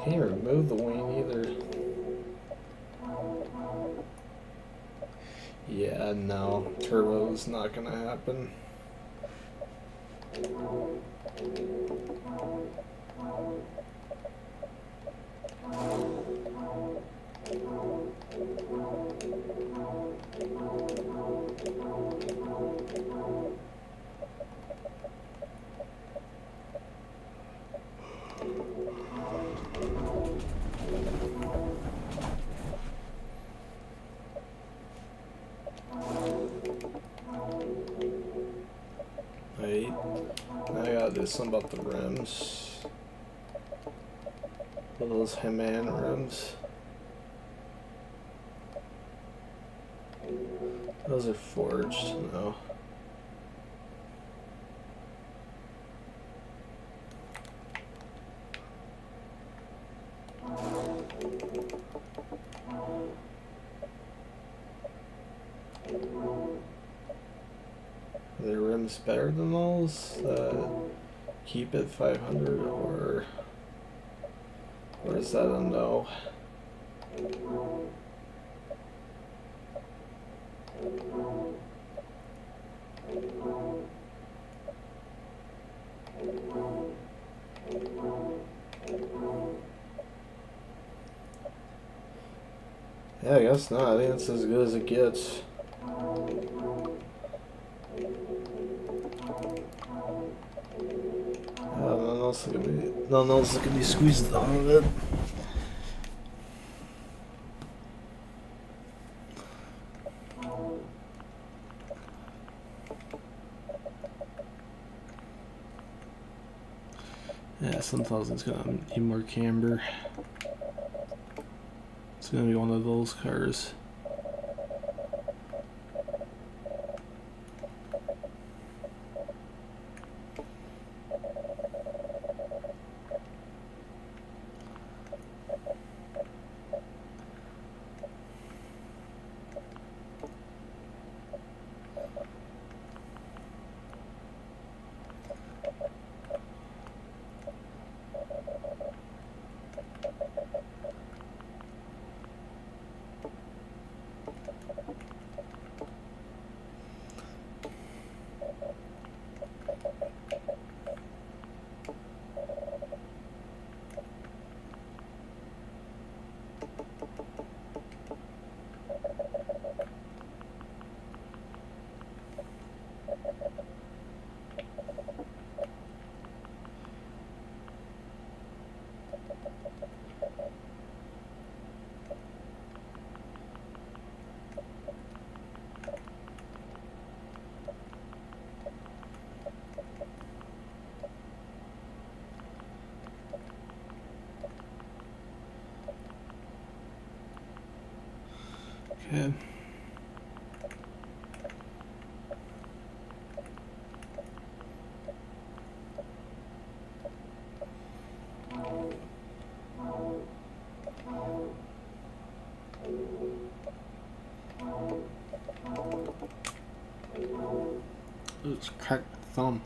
Speaker 1: Can't remove the wing either. Yeah, no, turbo's not gonna happen. Wait, now I gotta do something about the rims. What are those Heman rims? Those are forged, no. Are the rims better than those that keep it 500, or is that a no? Yeah, I guess not. I think it's as good as it gets. Nothing else that can be squeezed out of it. Yeah, sometimes gonna need more camber. It's gonna be one of those cars. Okay. It's cracked my thumb.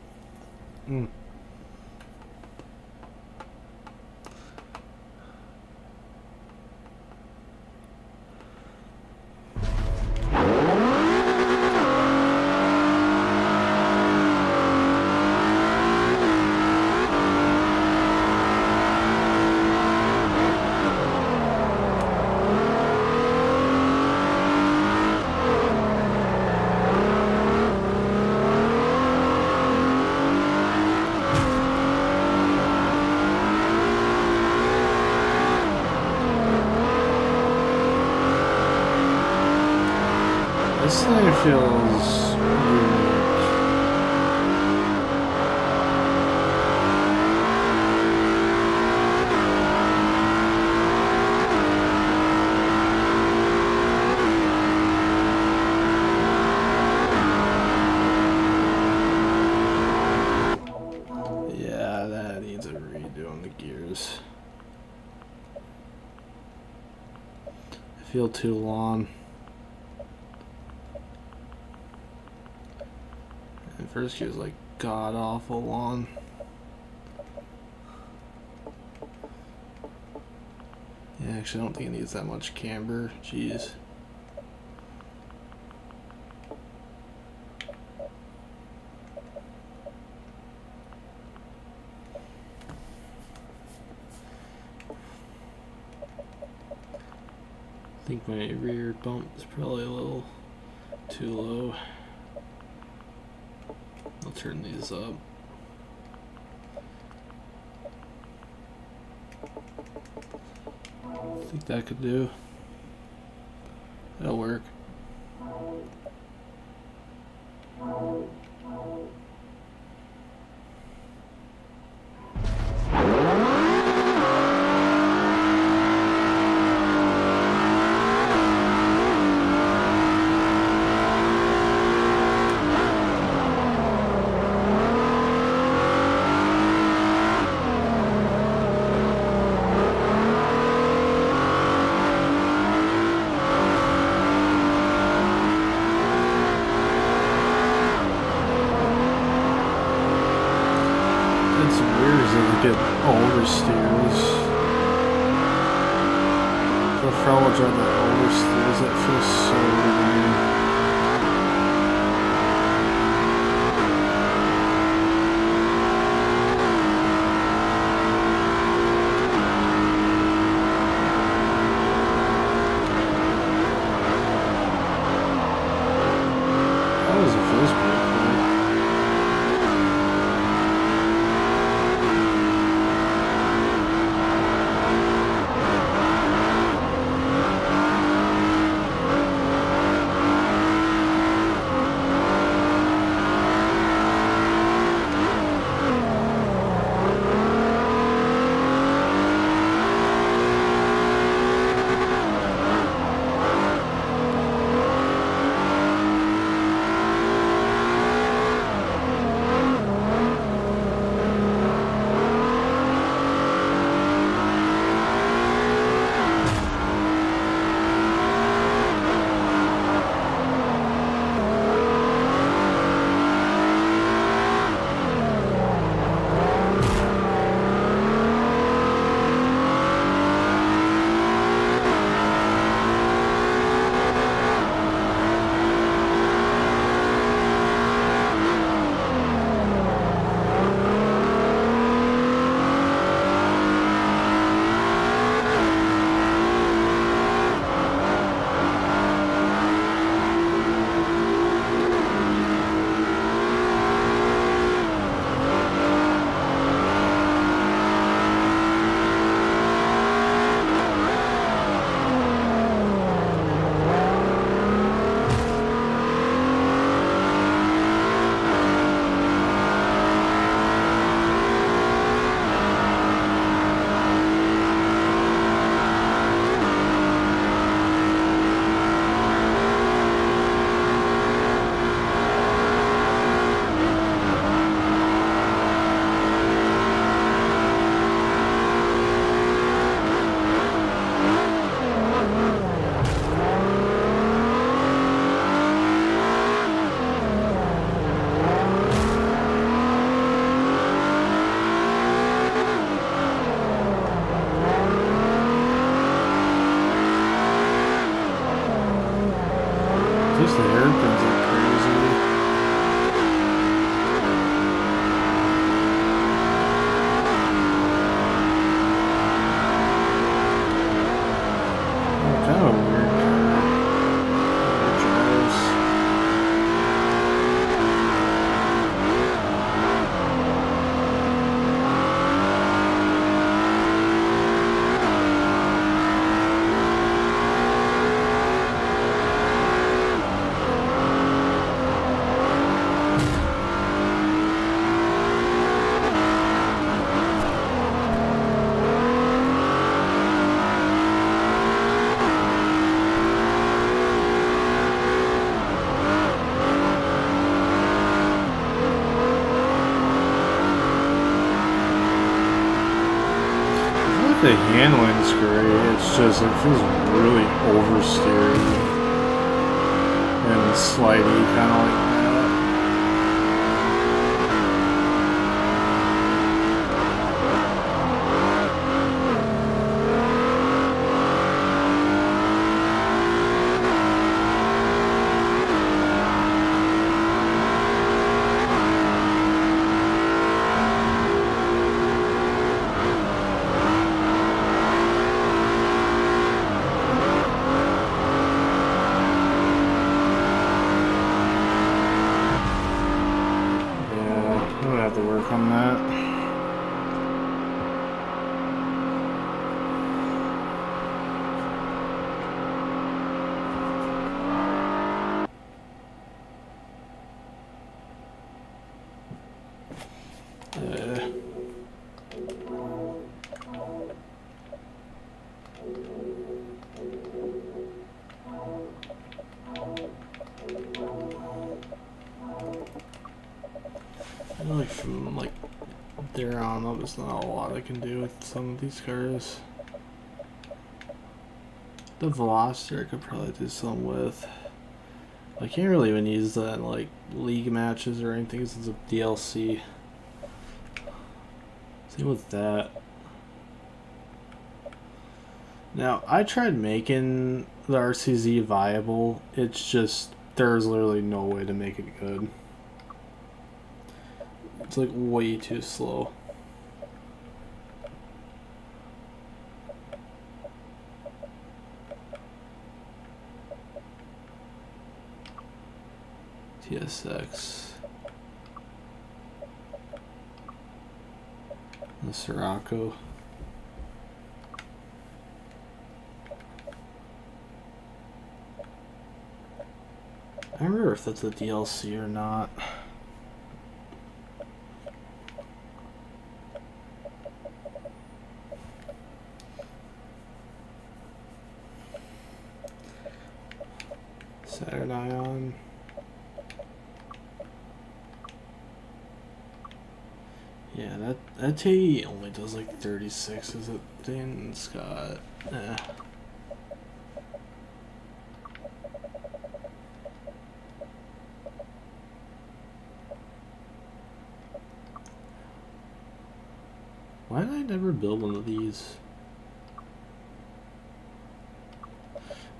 Speaker 1: This thing feels unique. Yeah, that needs a redo on the gears. I feel too long. First gear was like god awful long. Yeah, actually I don't think it needs that much camber. Jeez. I think my rear bump is probably a little too low. I'll turn these up. I think that could do. That'll work. It's weird as I get oversteers. The frowage on the oversteers, that feels so weird. That was a feels pretty cool. think the handling's great. It's just it feels really oversteered and slidey, kind of like that. Like from like there on up, there's not a lot I can do with some of these cars. The Veloster I could probably do some with. I can't really even use that in like league matches or anything because it's a DLC. Same with that. Now I tried making the RCZ viable. It's just there's literally no way to make it good. It's like way too slow. TSX. The Sirocco. I don't remember if that's a DLC or not. Saturn Ion. Yeah, that TE only does like 36, is it? Dan Scott. Why did I never build one of these?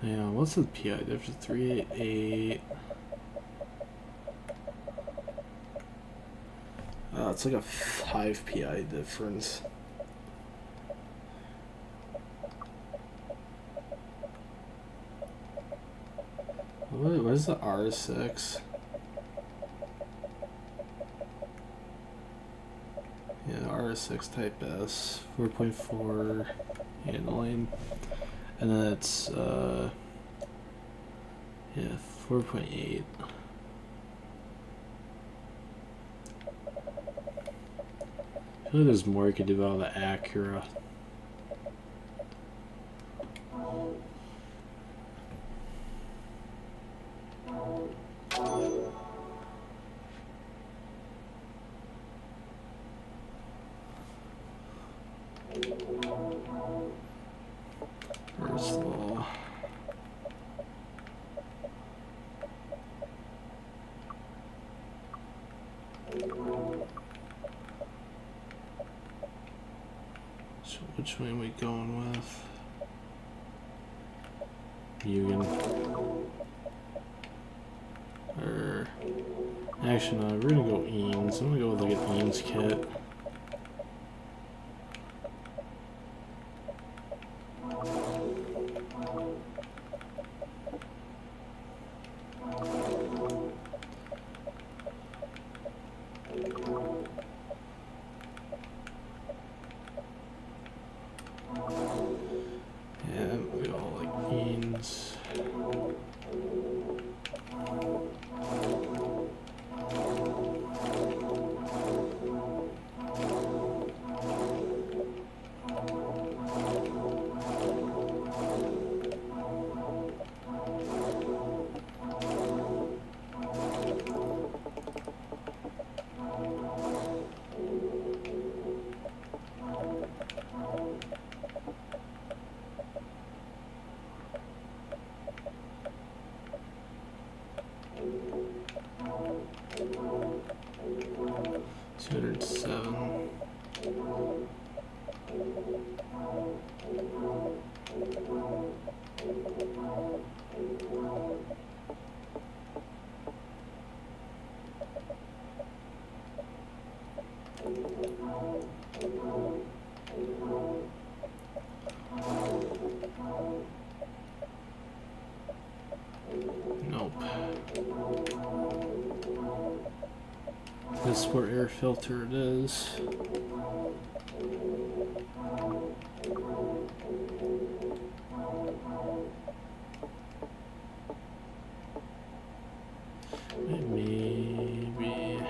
Speaker 1: Yeah, what's the PI difference? 388. It's like a 5 PI difference. What is the R6? Yeah, R6 Type S, 4.4 handling. And then it's, yeah, 4.8. I feel like there's more you could do out of the Acura. First law. So which way are we going with? Mugen. Or actually no, we're gonna go Eames. I'm gonna go with like an Eames kit. 207. Nope. This sport air filter it is. Maybe.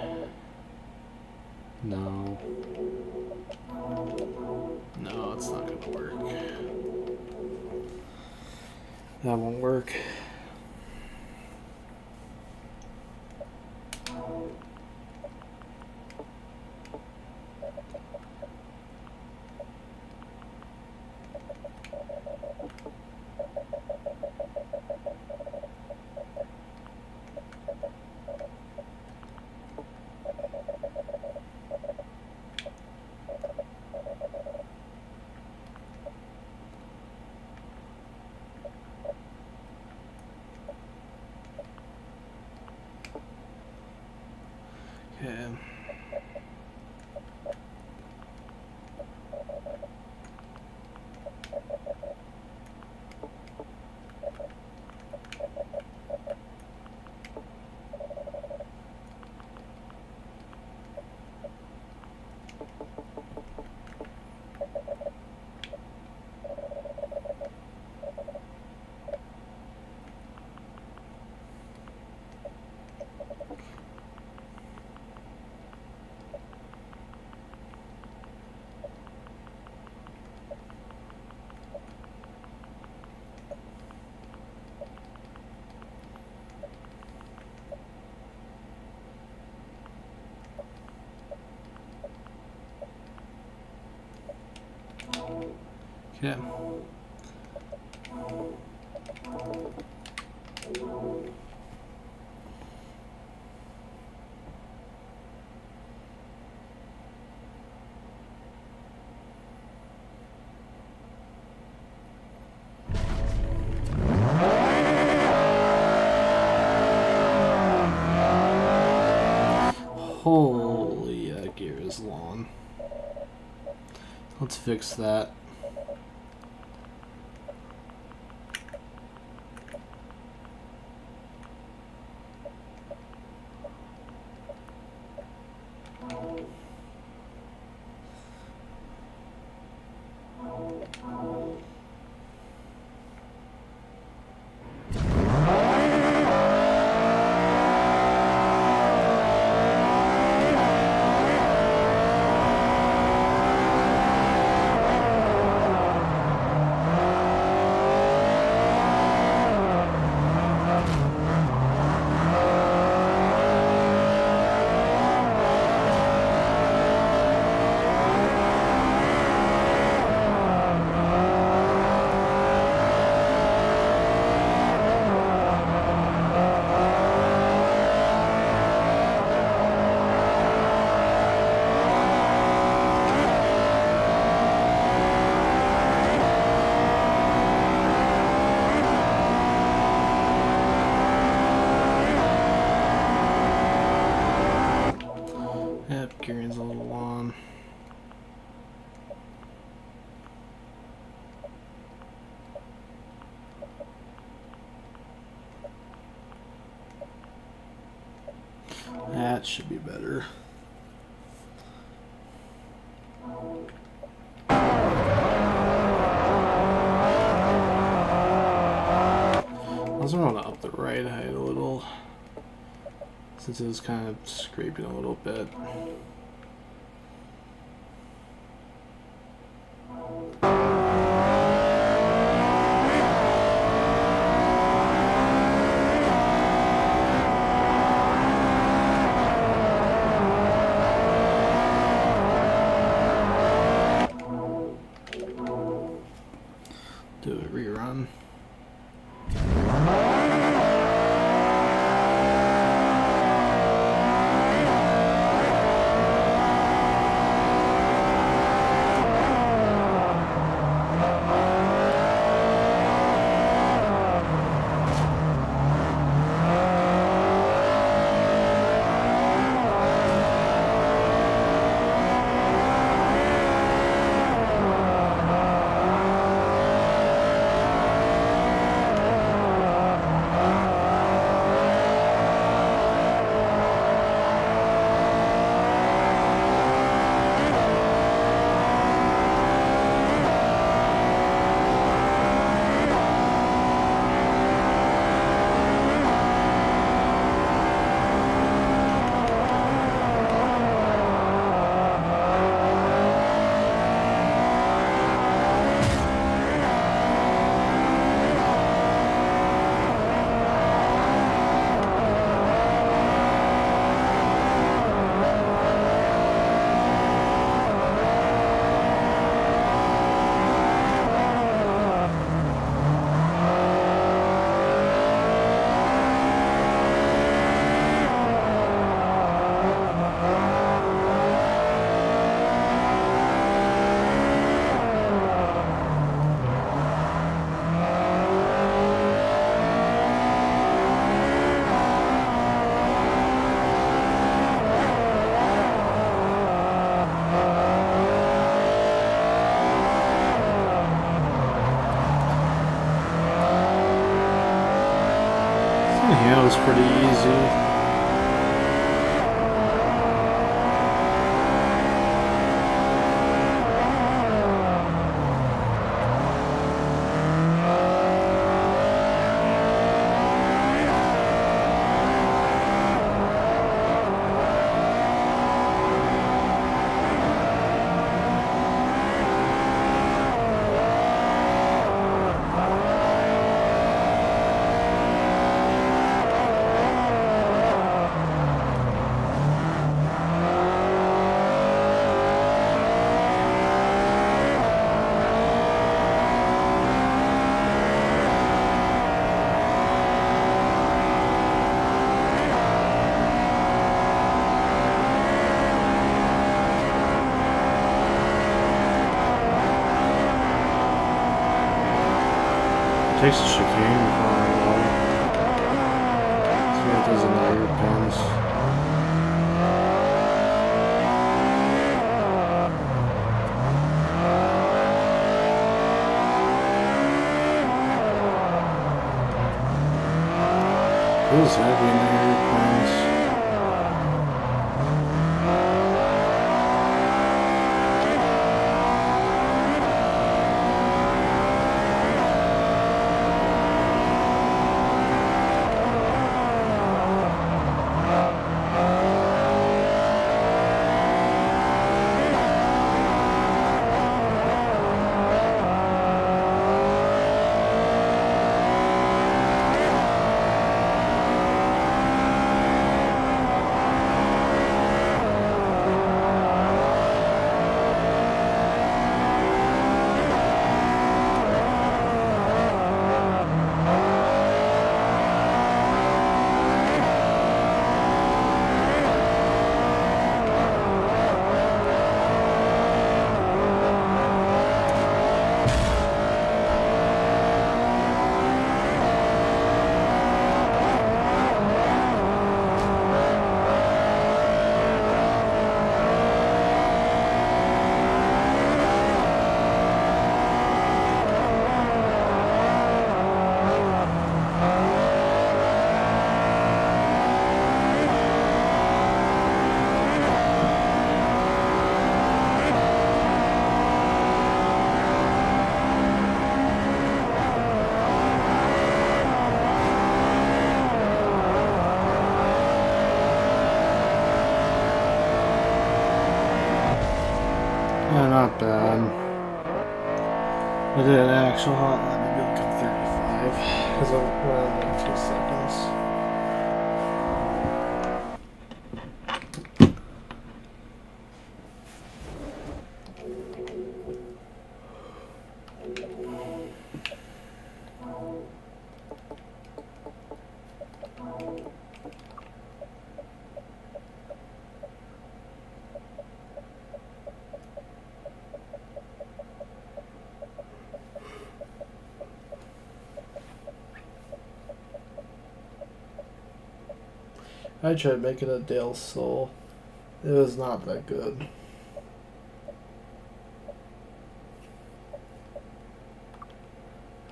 Speaker 1: No. No, it's not gonna work. That won't work. Okay. Okay. Holy, that gear is long. Let's fix that. Gearing's a little long. That should be better. I also want to up the ride height a little, since it's kind of scraping a little bit. Do a rerun. was pretty easy. Takes a chicane before I go. See what those in the rear pins. Feels heavy in the rear pins. Not bad. I did an actual hotline, maybe like a 35 because I went in like 2 seconds. I tried making a Dale Soul. It was not that good.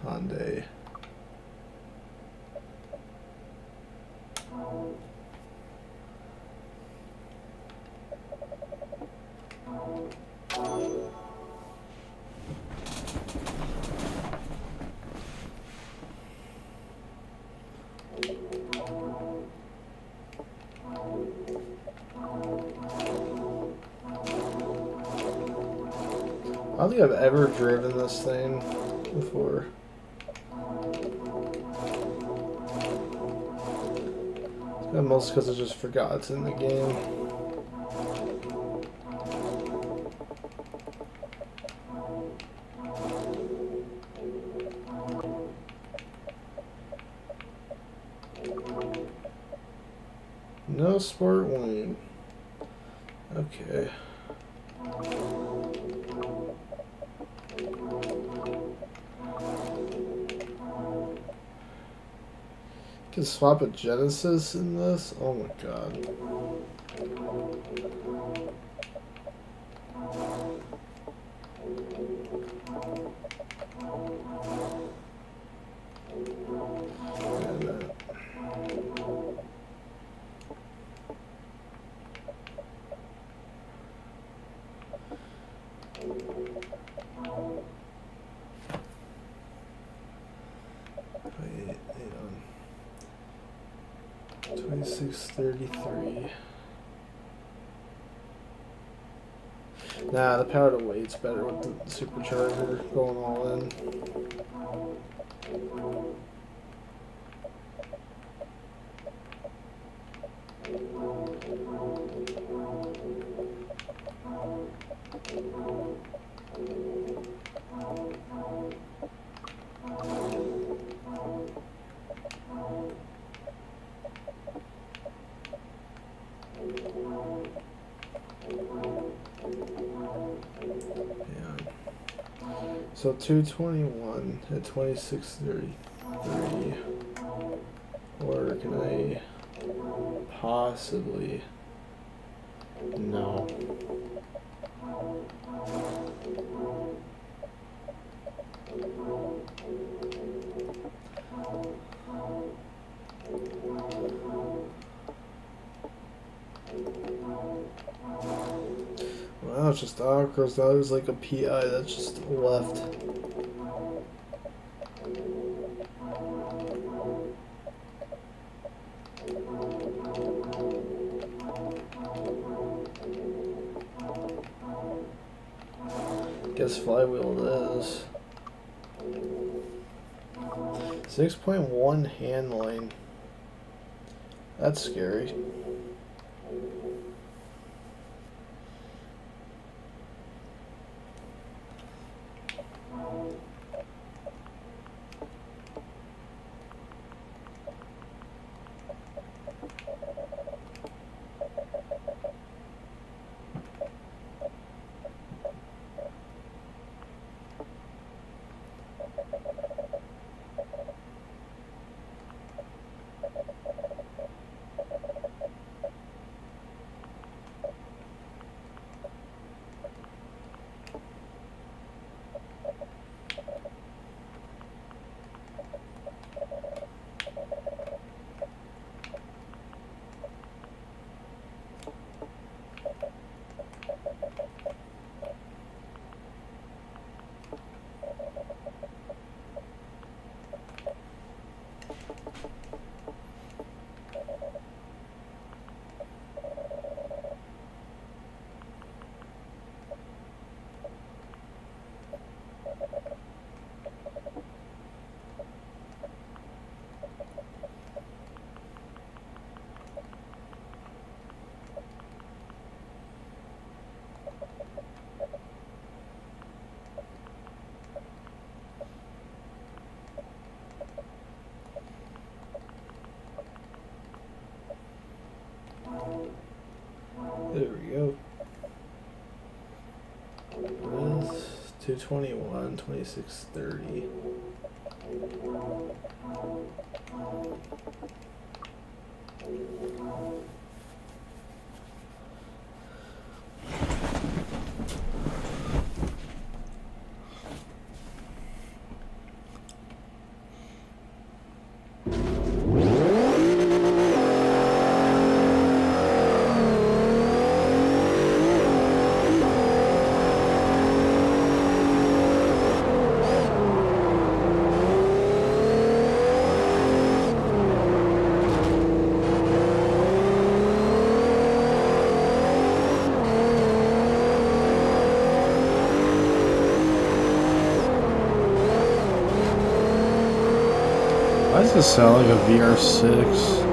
Speaker 1: Hyundai. I don't think I've ever driven this thing before. And mostly because I just forgot it's in the game. No sport lane. Okay. Can swap a Genesis in this? Oh my god. 2633. Nah, the power to weight's better with the supercharger going all in. So 221 at 2633, or can I possibly, no. Well, it's just awkward. That was like a PI that's just left. Guess flywheel it is. 6.1 handling. That's scary. There we go. 221, 2630. Why does this sound like a VR6?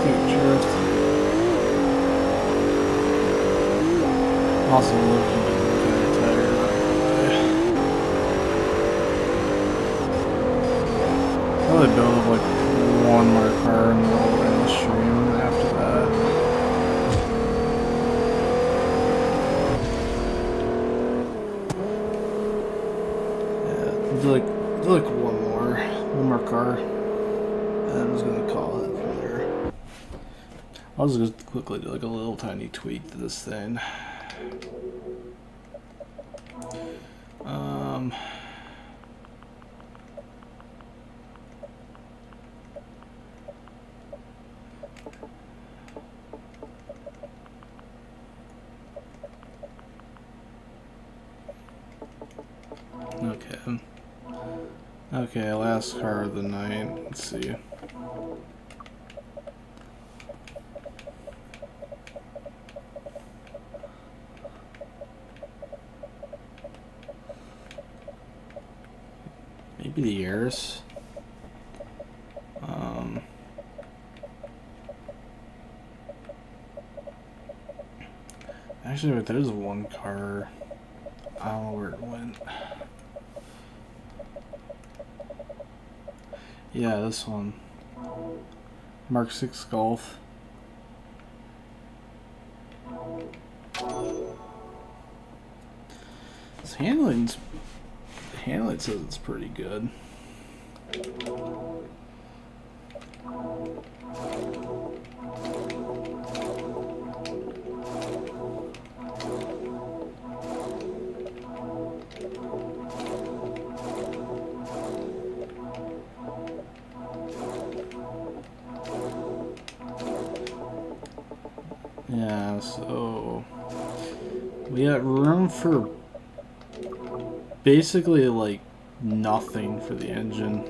Speaker 1: Scoot drift. Also looking kind of tired. Probably build up like one more car and we'll end the stream after that. Yeah, do like one more car, and I'm just gonna call it from there. I'll just quickly do like a little tiny tweak to this thing. Okay, last car of the night. Let's see. Maybe the Yaris. Actually, but there's one car. I don't know where it went. Yeah, this one. Mark 6 Golf. This handling says it's pretty good. Yeah, so we got room for basically like nothing for the engine.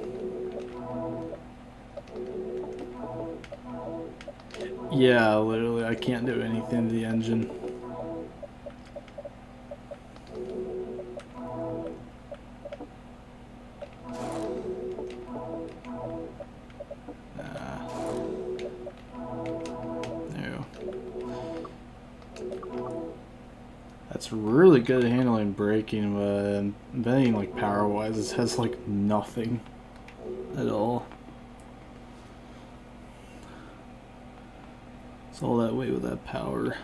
Speaker 1: Yeah, literally I can't do anything to the engine. It's really good at handling braking, but then like power wise it has like nothing at all. It's all that weight with that power.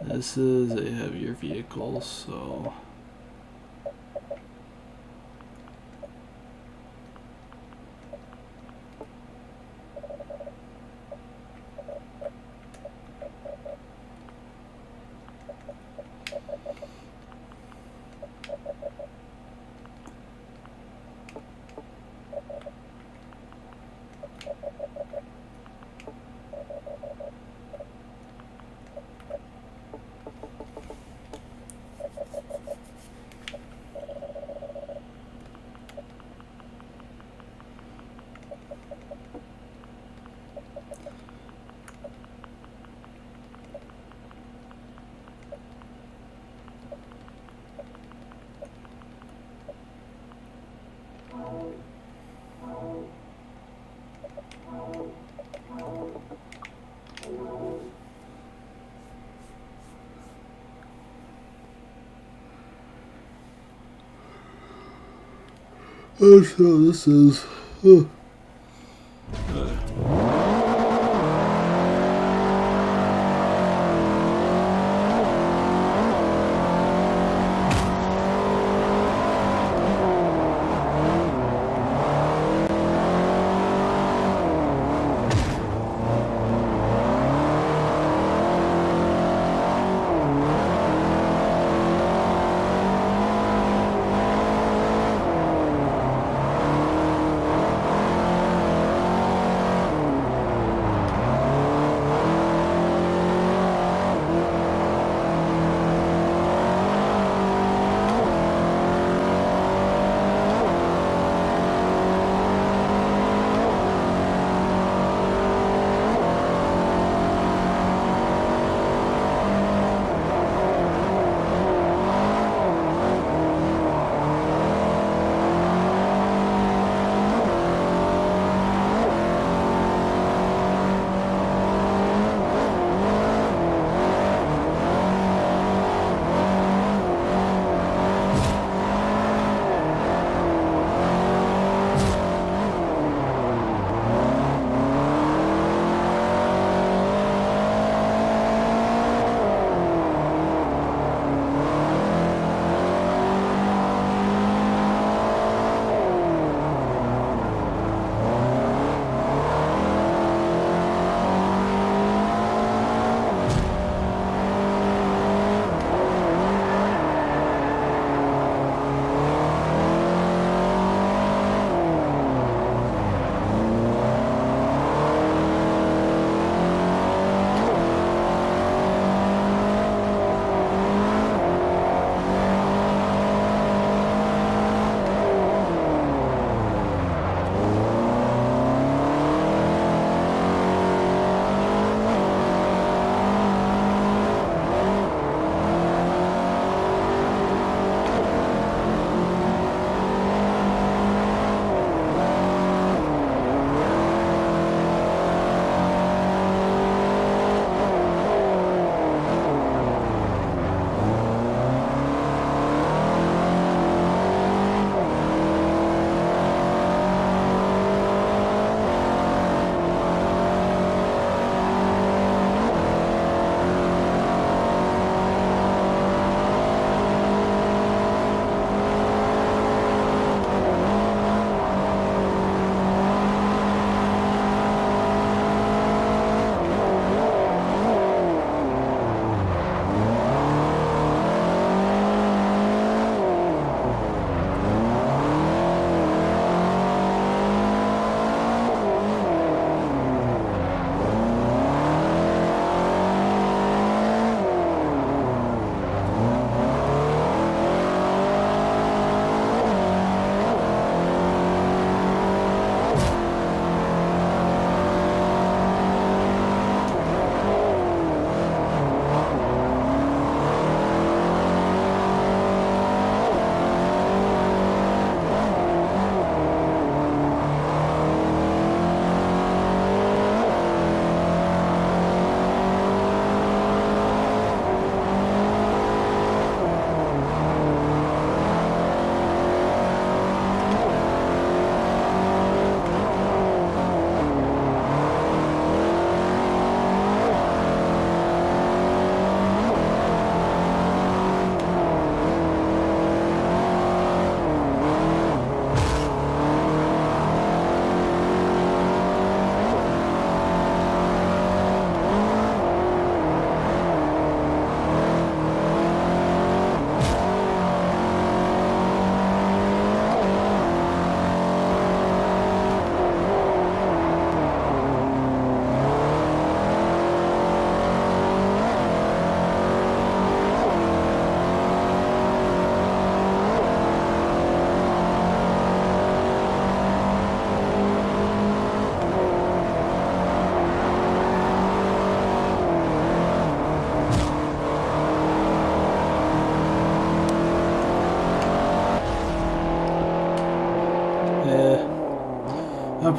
Speaker 1: This is a heavier vehicle, so oh, so this is.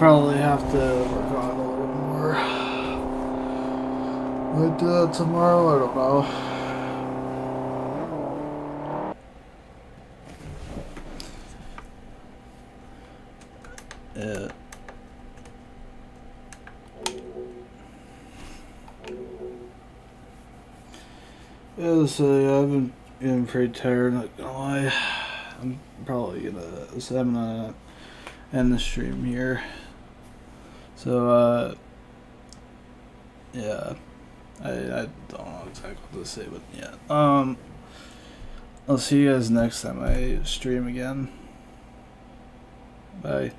Speaker 1: probably have to work on it a little more. But tomorrow, I don't know. Yeah. Yeah, so yeah, I've been getting pretty tired, not gonna lie. I'm probably gonna end the stream here. So, yeah. I don't know exactly what to say, but yeah. I'll see you guys next time I stream again. Bye.